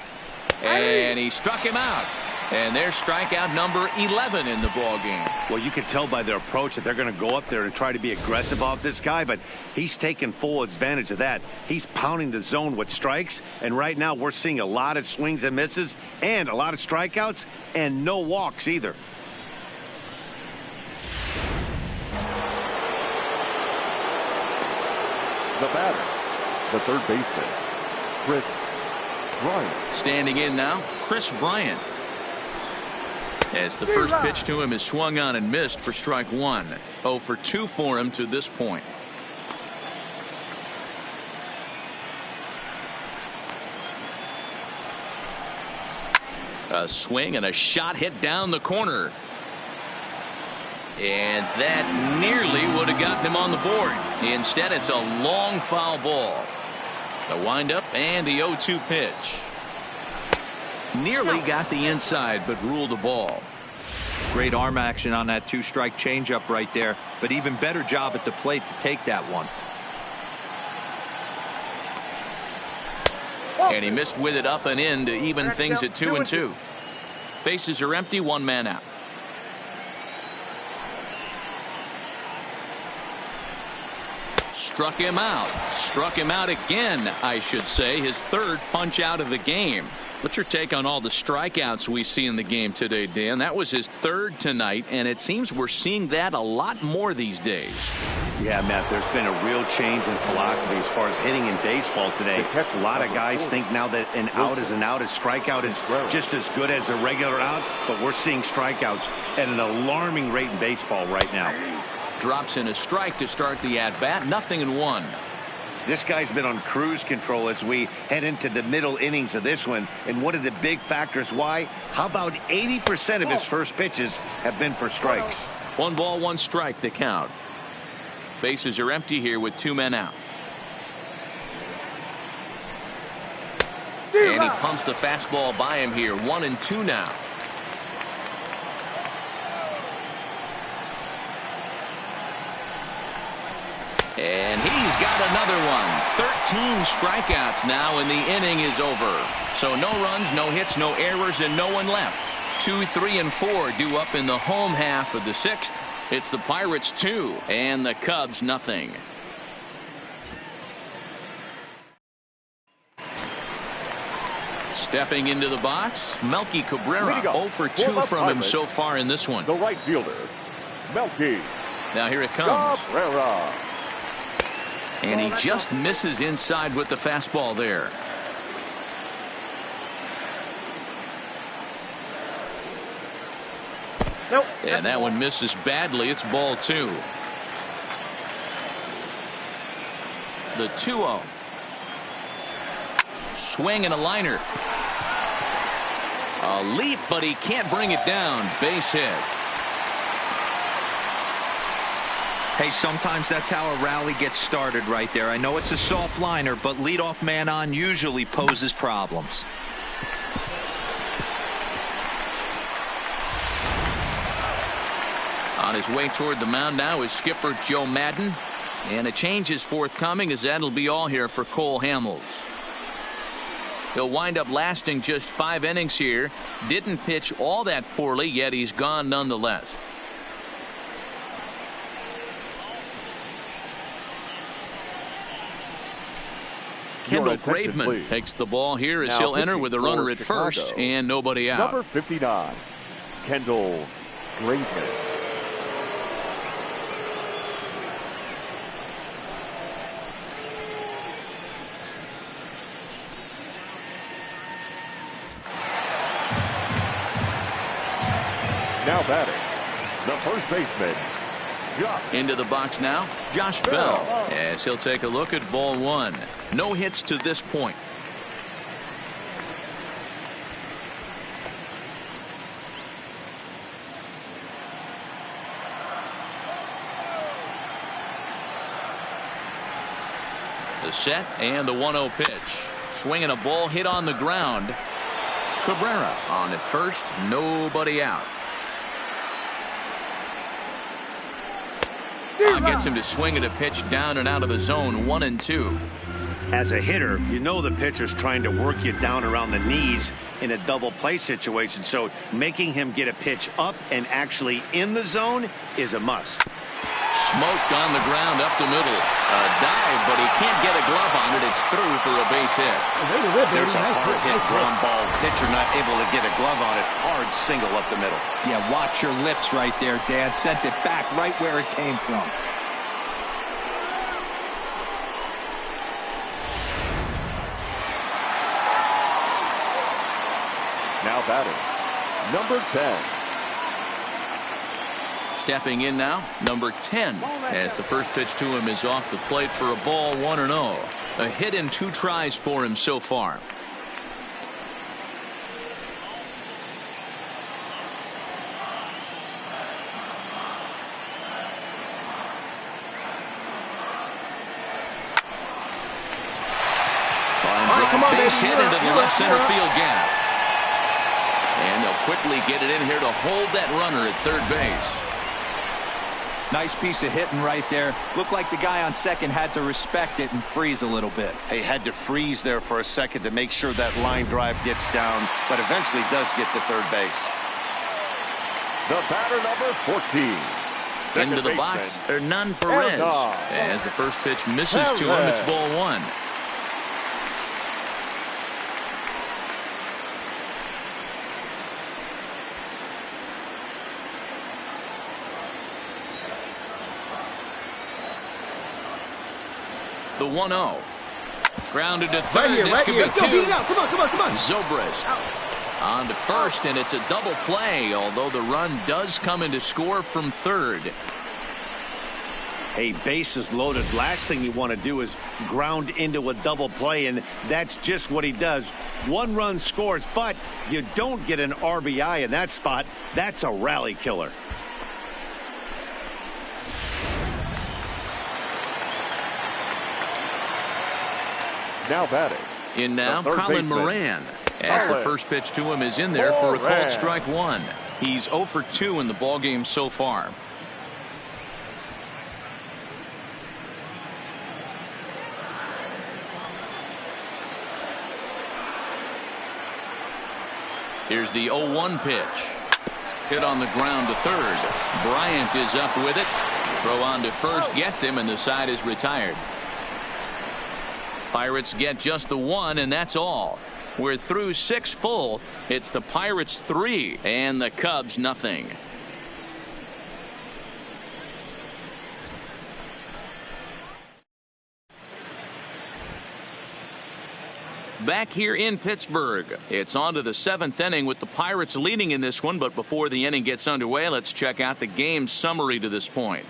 [SPEAKER 2] And he struck him out. And there's strikeout number 11 in the ball game.
[SPEAKER 3] Well, you can tell by their approach that they're going to go up there and try to be aggressive off this guy, but he's taking full advantage of that. He's pounding the zone with strikes, and right now we're seeing a lot of swings and misses and a lot of strikeouts and no walks either.
[SPEAKER 4] The batter, the third baseman, Chris Bryant.
[SPEAKER 2] Standing in now, Chris Bryant. As the first pitch to him is swung on and missed for strike 1. 0 for 2 for him to this point. A swing and a shot hit down the corner. And that nearly would have gotten him on the board. Instead, it's a long foul ball. The windup and the 0-2 pitch. Nearly got the inside, but ruled the ball.
[SPEAKER 5] Great arm action on that 2-strike changeup right there, but even better job at the plate to take that one.
[SPEAKER 2] And he missed with it up and in to even things at 2-2. Bases are empty, 1 man out. Struck him out. Struck him out again, I should say. His 3rd punch out of the game. What's your take on all the strikeouts we see in the game today, Dan? That was his 3rd tonight, and it seems we're seeing that a lot more these days.
[SPEAKER 3] Yeah, Matt, there's been a real change in philosophy as far as hitting in baseball today. A lot of guys think now that an out is an out, a strikeout is just as good as a regular out, but we're seeing strikeouts at an alarming rate in baseball right now.
[SPEAKER 2] Drops in a strike to start the at-bat, 0-1.
[SPEAKER 3] This guy's been on cruise control as we head into the middle innings of this one. And one of the big factors why, how about 80% of his first pitches have been for strikes?
[SPEAKER 2] 1 ball, 1 strike to count. Bases are empty here with 2 men out. And he pumps the fastball by him here. 1-2 now. And he's got another one. 13 strikeouts now, and the inning is over. So no runs, no hits, no errors, and no one left. 2, 3, and 4 due up in the home half of the 6th. It's the Pirates 2 and the Cubs nothing. Stepping into the box, Melky Cabrera. 0 for 2 from him so far in this one.
[SPEAKER 4] The right fielder, Melky.
[SPEAKER 2] Now here it comes.
[SPEAKER 4] Cabrera.
[SPEAKER 2] And he just misses inside with the fastball there.
[SPEAKER 6] Nope.
[SPEAKER 2] And that one misses badly. It's ball 2. The 2-0. Swing and a liner. A leap, but he can't bring it down. Base hit.
[SPEAKER 5] Hey, sometimes that's how a rally gets started right there. I know it's a soft liner, but leadoff man on usually poses problems.
[SPEAKER 2] On his way toward the mound now is skipper Joe Madden. And a change is forthcoming, as that'll be all here for Cole Hamels. He'll wind up lasting just 5 innings here. Didn't pitch all that poorly, yet he's gone nonetheless. Kendall Graveman takes the ball here as he'll enter with a runner at first and nobody out.
[SPEAKER 4] Number 59, Kendall Graveman. Now batting, the first baseman, Josh.
[SPEAKER 2] Into the box now, Josh Bell, as he'll take a look at ball 1. No hits to this point. The set and the 1-0 pitch. Swinging a ball hit on the ground. Cabrera on at first, nobody out. Gets him to swing at a pitch down and out of the zone, 1-2.
[SPEAKER 3] As a hitter, you know the pitcher's trying to work you down around the knees in a double play situation, so making him get a pitch up and actually in the zone is a must.
[SPEAKER 2] Smoked on the ground up the middle. A dive, but he can't get a glove on it. It's through for a base hit.
[SPEAKER 3] There's a hard hit ground ball. Pitcher not able to get a glove on it. Hard single up the middle.
[SPEAKER 5] Yeah, watch your lips right there, Dad. Sent it back right where it came from.
[SPEAKER 4] Now batting, number 10.
[SPEAKER 2] Stepping in now, number 10, as the first pitch to him is off the plate for a ball, 1-0. A hit in 2 tries for him so far. Base hit into the left center field gap. And they'll quickly get it in here to hold that runner at third base.
[SPEAKER 5] Nice piece of hitting right there. Looked like the guy on second had to respect it and freeze a little bit.
[SPEAKER 3] He had to freeze there for a second to make sure that line drive gets down, but eventually does get to third base.
[SPEAKER 4] The batter, number 14.
[SPEAKER 2] Into the box, Hernan Perez. As the first pitch misses to him, it's ball 1. The 1-0. Grounded to third. This could be 2.
[SPEAKER 6] Come on.
[SPEAKER 2] Zobrist on to first, and it's a double play, although the run does come in to score from third.
[SPEAKER 3] Hey, bases loaded. Last thing you want to do is ground into a double play, and that's just what he does. 1 run scores, but you don't get an RBI in that spot. That's a rally killer.
[SPEAKER 4] Now batting.
[SPEAKER 2] In now, Colin Moran. As the first pitch to him is in there for a called strike 1. He's 0 for 2 in the ballgame so far. Here's the 0-1 pitch. Hit on the ground to third. Bryant is up with it. Throw on to first gets him, and the side is retired. Pirates get just the 1, and that's all. We're through 6 full. It's the Pirates 3 and the Cubs nothing. Back here in Pittsburgh, it's on to the 7th inning with the Pirates leading in this one. But before the inning gets underway, let's check out the game summary to this point.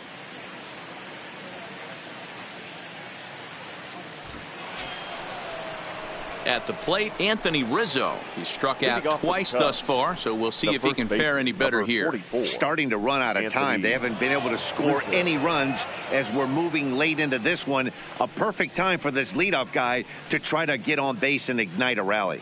[SPEAKER 2] At the plate, Anthony Rizzo. He's struck out twice thus far, so we'll see if he can fare any better here.
[SPEAKER 3] Starting to run out of time. They haven't been able to score any runs as we're moving late into this one. A perfect time for this leadoff guy to try to get on base and ignite a rally.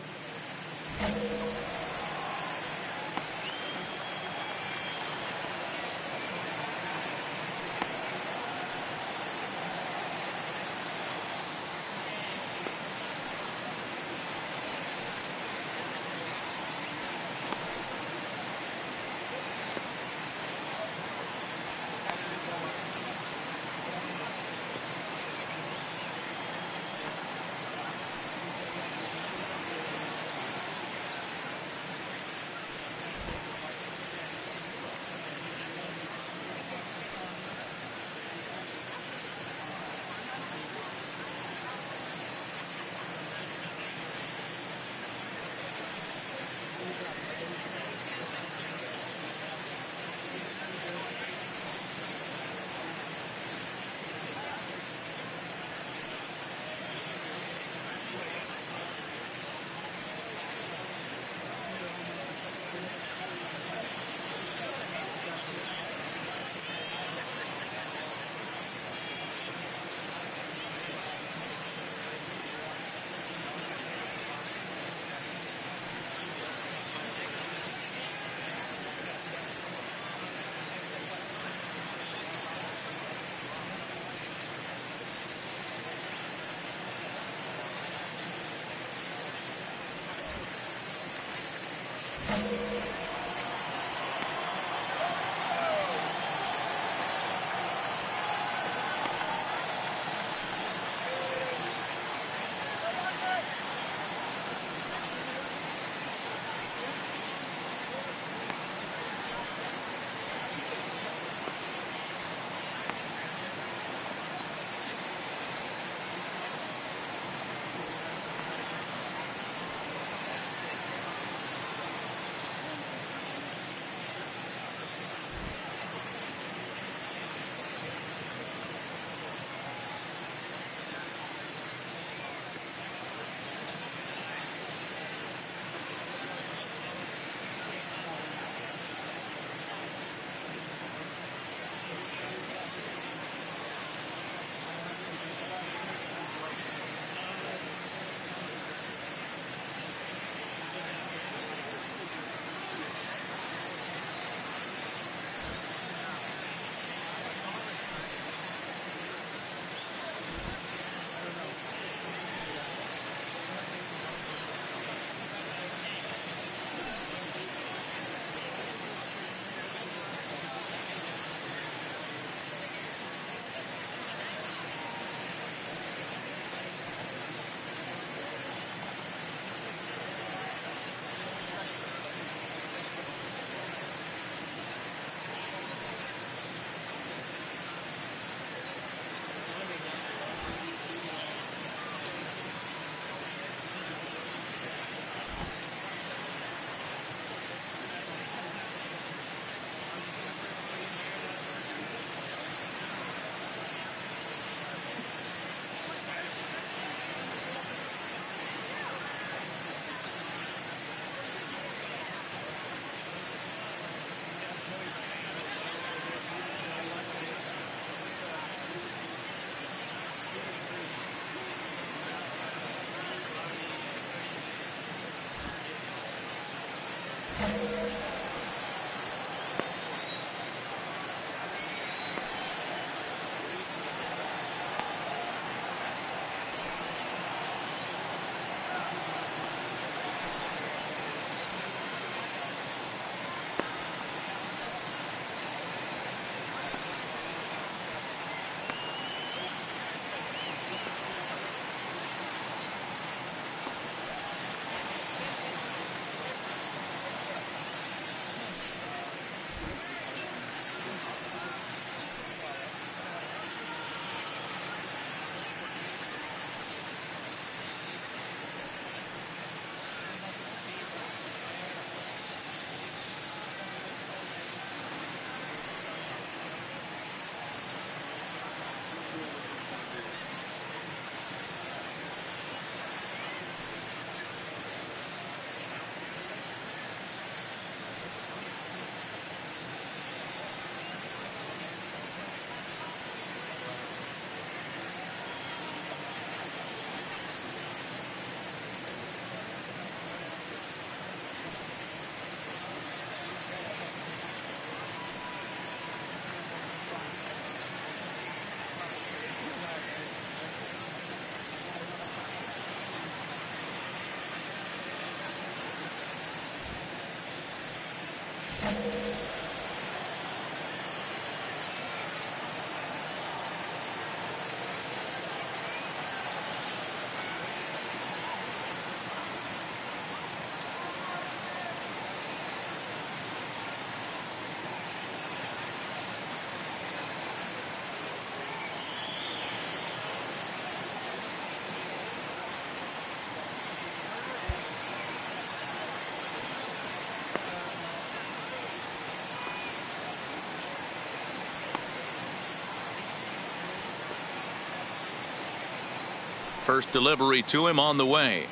[SPEAKER 2] First delivery to him on the way.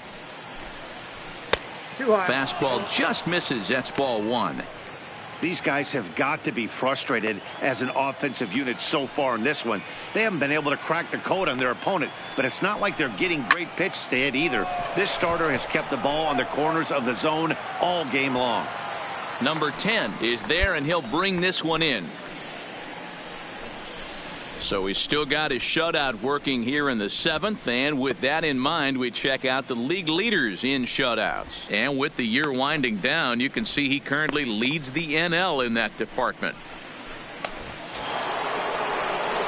[SPEAKER 2] Fastball just misses. That's ball one.
[SPEAKER 3] These guys have got to be frustrated as an offensive unit so far in this one. They haven't been able to crack the code on their opponent, but it's not like they're getting great pitches to hit either. This starter has kept the ball on the corners of the zone all game long.
[SPEAKER 2] Number 10 is there, and he'll bring this one in. So he's still got his shutout working here in the 7th, and with that in mind, we check out the league leaders in shutouts. And with the year winding down, you can see he currently leads the NL in that department.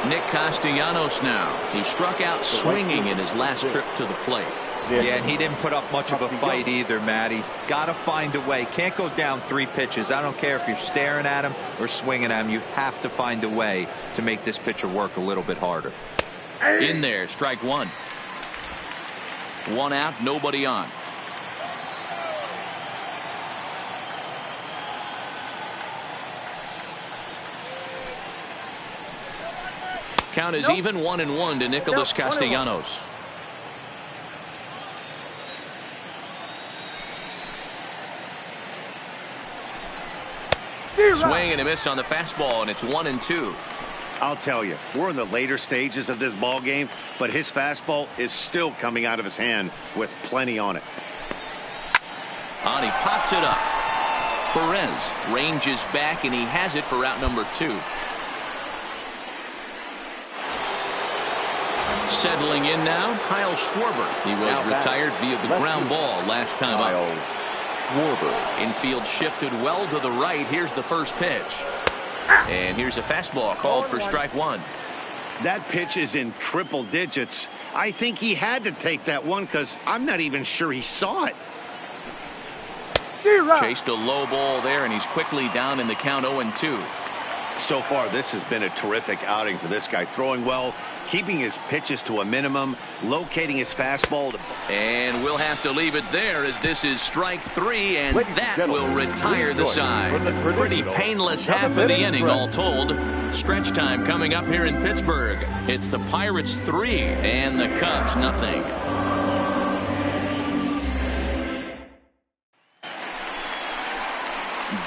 [SPEAKER 2] Nick Castellanos now. He struck out swinging in his last trip to the plate.
[SPEAKER 5] Yeah, and he didn't put up much of a fight either, Matty. Got to find a way. Can't go down 3 pitches. I don't care if you're staring at him or swinging at him. You have to find a way to make this pitcher work a little bit harder.
[SPEAKER 2] In there, strike one. 1 out, nobody on. Count is even, 1-1 to Nicholas Castellanos. Swing and a miss on the fastball, and it's 1-2.
[SPEAKER 3] I'll tell you, we're in the later stages of this ball game, but his fastball is still coming out of his hand with plenty on it.
[SPEAKER 2] And he pops it up. Perez ranges back, and he has it for out number 2. Settling in now, Kyle Schwarber. He was retired via the ground ball last time up. Infield shifted well to the right. Here's the first pitch. And here's a fastball called for strike one.
[SPEAKER 3] That pitch is in triple digits. I think he had to take that one because I'm not even sure he saw it.
[SPEAKER 2] Chased a low ball there, and he's quickly down in the count 0-2.
[SPEAKER 3] So far, this has been a terrific outing for this guy. Throwing well, keeping his pitches to a minimum, locating his fastball.
[SPEAKER 2] And we'll have to leave it there as this is strike 3, and that will retire the side. Pretty painless half of the inning all told. Stretch time coming up here in Pittsburgh. It's the Pirates 3 and the Cubs nothing.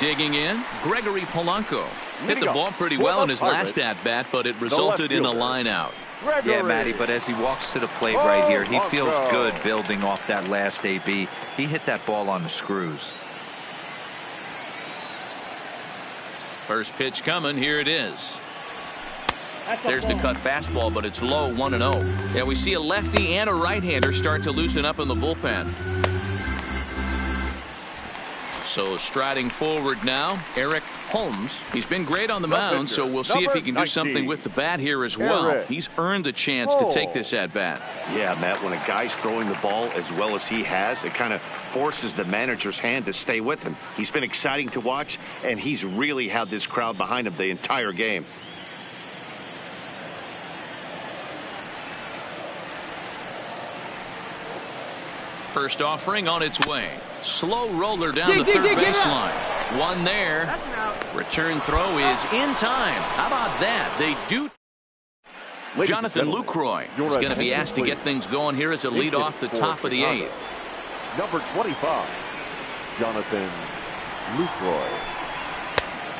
[SPEAKER 2] Digging in, Gregory Polanco. Hit the ball pretty well in his last at-bat, but it resulted in a line out.
[SPEAKER 5] Yeah, Matty, but as he walks to the plate right here, he feels good building off that last AB. He hit that ball on the screws.
[SPEAKER 2] First pitch coming. Here it is. There's the cut fastball, but it's low, 1-0. Yeah, we see a lefty and a right-hander start to loosen up in the bullpen. So striding forward now, Eric Holmes. He's been great on the mound, so we'll see if he can do something with the bat here as well. He's earned the chance to take this at bat.
[SPEAKER 3] Yeah, Matt, when a guy's throwing the ball as well as he has, it kind of forces the manager's hand to stay with him. He's been exciting to watch, and he's really had this crowd behind him the entire game.
[SPEAKER 2] First offering on its way. Slow roller down the third baseline. One there. Return throw is in time. How about that? They do. Jonathan Lucroy is going to be asked to get things going here as a lead off the top of the 8th.
[SPEAKER 4] Number 25, Jonathan Lucroy.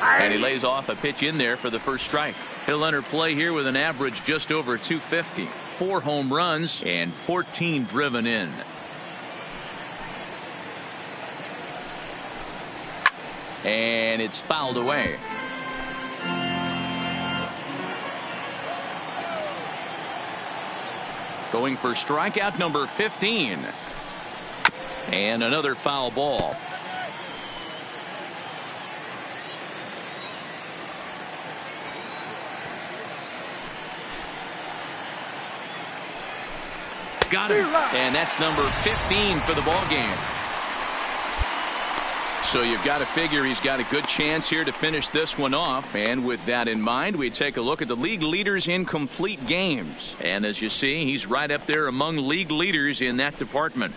[SPEAKER 2] And he lays off a pitch in there for the first strike. He'll enter play here with an average just over 250. 4 home runs and 14 driven in. And it's fouled away. Going for strikeout number 15. And another foul ball. got him. And that's number 15 for the ball game. So you've got to figure he's got a good chance here to finish this one off. And with that in mind, we take a look at the league leaders in complete games. And as you see, he's right up there among league leaders in that department.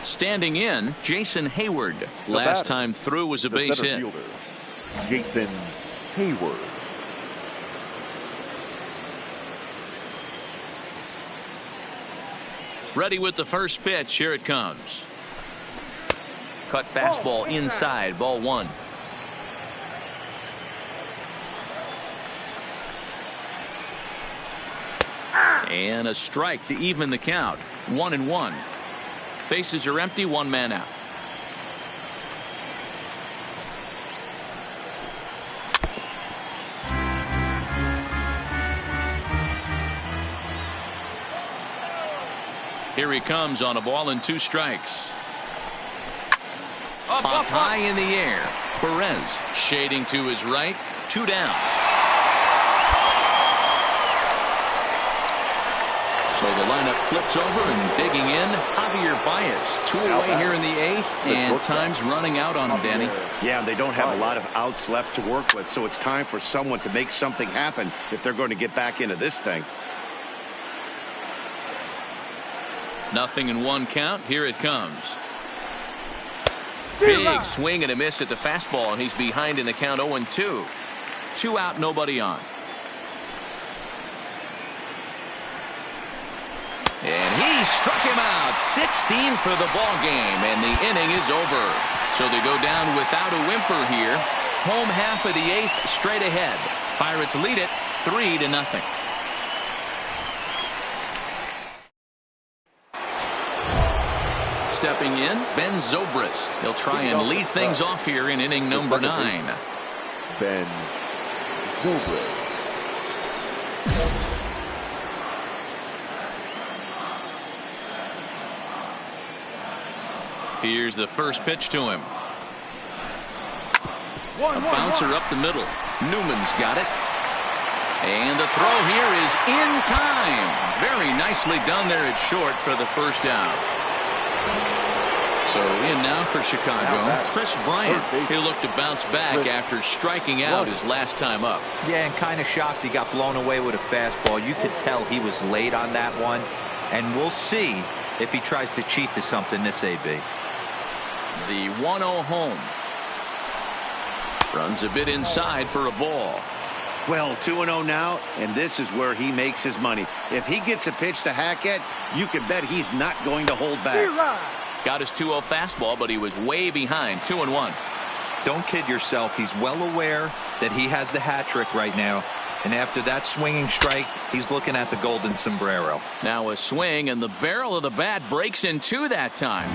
[SPEAKER 2] Standing in, Jason Hayward. Last time through was a base hit.
[SPEAKER 4] Fielder, Jason Hayward.
[SPEAKER 2] Ready with the first pitch. Here it comes. Cut fastball inside. Ball one. And a strike to even the count. 1-1. Bases are empty. One man out. Here he comes on a ball and 2 strikes. Up high in the air. Perez shading to his right. 2 down. So the lineup flips over and digging in. Javier Baez. 2 away here in the 8th. And time's running out on him, Danny.
[SPEAKER 3] Yeah, they don't have a lot of outs left to work with. So it's time for someone to make something happen if they're going to get back into this thing.
[SPEAKER 2] 0-1 count. Here it comes. Big swing and a miss at the fastball, and he's behind in the count. 0-2. 2 out, nobody on. And he struck him out. 16 for the ball game, and the inning is over. So they go down without a whimper here. Home half of the 8th, straight ahead. Pirates lead it 3-0. Stepping in, Ben Zobrist. He'll try and lead things off here in inning number 9.
[SPEAKER 4] Ben Zobrist.
[SPEAKER 2] Here's the first pitch to him. A bouncer up the middle. Newman's got it. And the throw here is in time. Very nicely done there at short for the first out. So in now for Chicago, Chris Bryant. He looked to bounce back after striking out his last time up.
[SPEAKER 5] Yeah, and kind of shocked he got blown away with a fastball. You could tell he was late on that one. And we'll see if he tries to cheat to something this AB.
[SPEAKER 2] The 1-0 home. Runs a bit inside for a ball.
[SPEAKER 3] Well, 2-0 now, and this is where he makes his money. If he gets a pitch to hack at, you can bet he's not going to hold back.
[SPEAKER 2] Got his 2-0 fastball, but he was way behind. 2-1.
[SPEAKER 5] Don't kid yourself. He's well aware that he has the hat trick right now. And after that swinging strike, he's looking at the golden sombrero.
[SPEAKER 2] Now a swing, and the barrel of the bat breaks in 2 that time.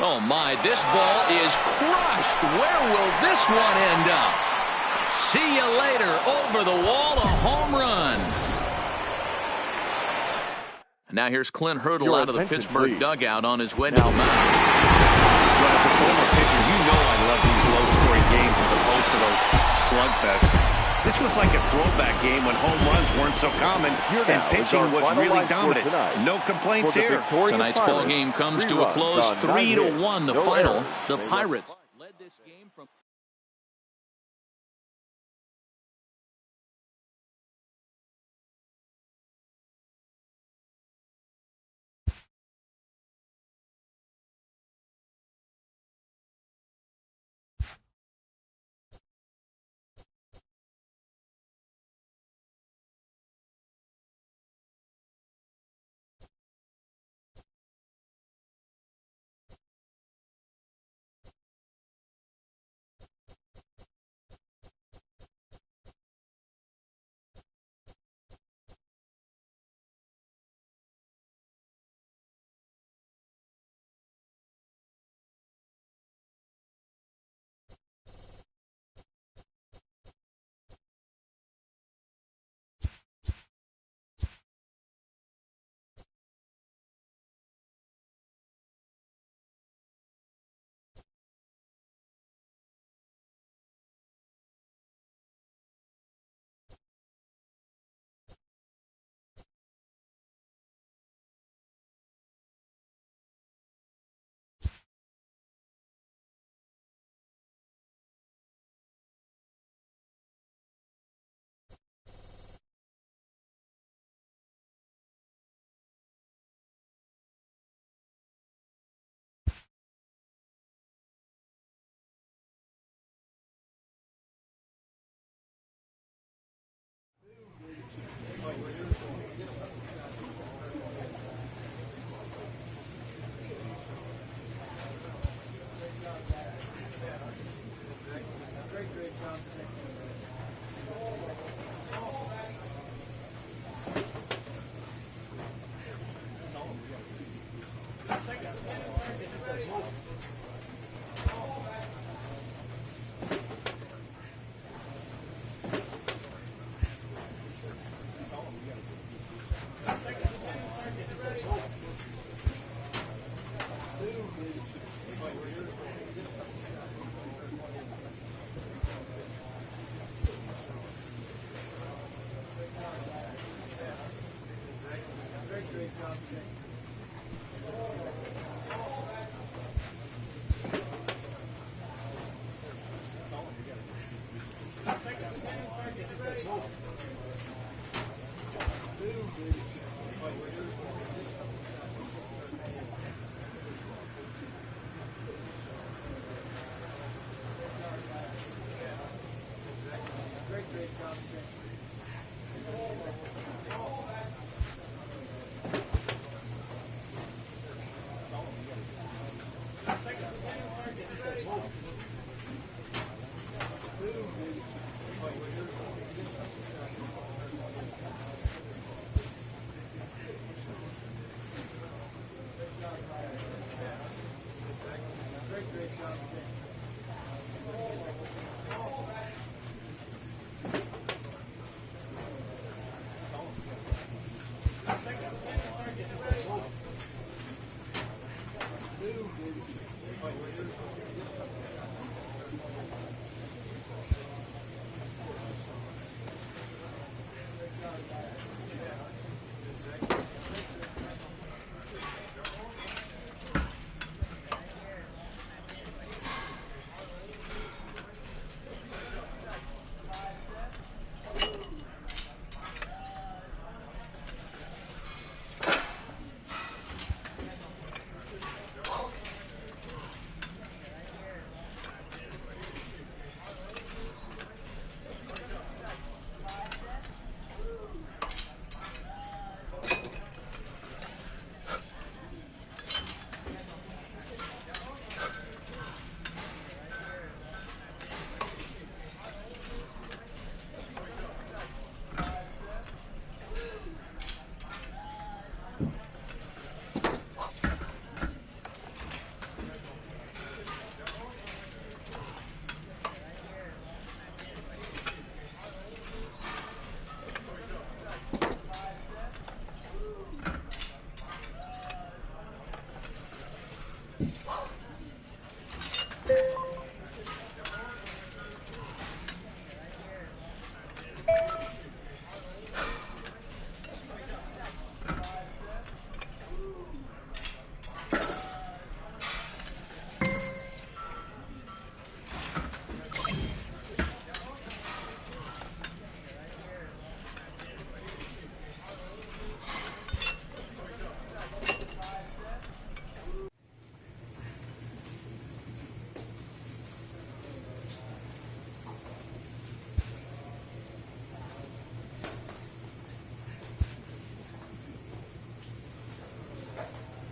[SPEAKER 2] Oh my, this ball is crushed. Where will this one end up? See you later. Over the wall, a home run. Now here's Clint Hurdle out of the Pittsburgh dugout on his way to the mound.
[SPEAKER 3] Well, as a former pitcher, you know I love these low-scoring games as opposed to those slugfests. This was like a throwback game when home runs weren't so common and pitching was really dominant. No complaints here.
[SPEAKER 2] Tonight's ball game comes to a close. 3-1 the final. The Pirates led this game from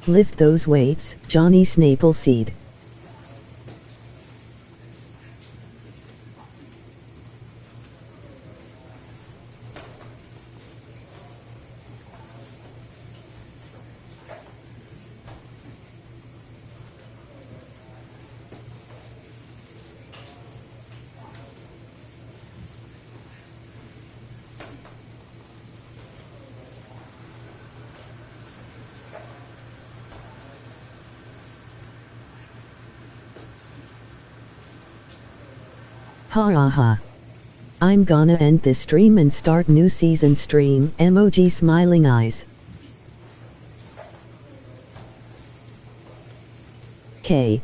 [SPEAKER 9] Lift those weights, Johnny Snapleseed. Ha ha ha. I'm gonna end this stream and start new season stream, emoji smiling eyes. K.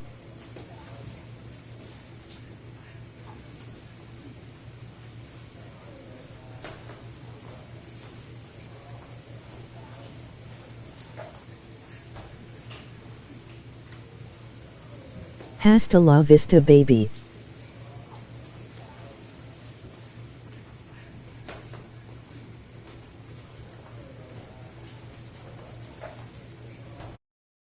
[SPEAKER 9] Hasta la vista baby.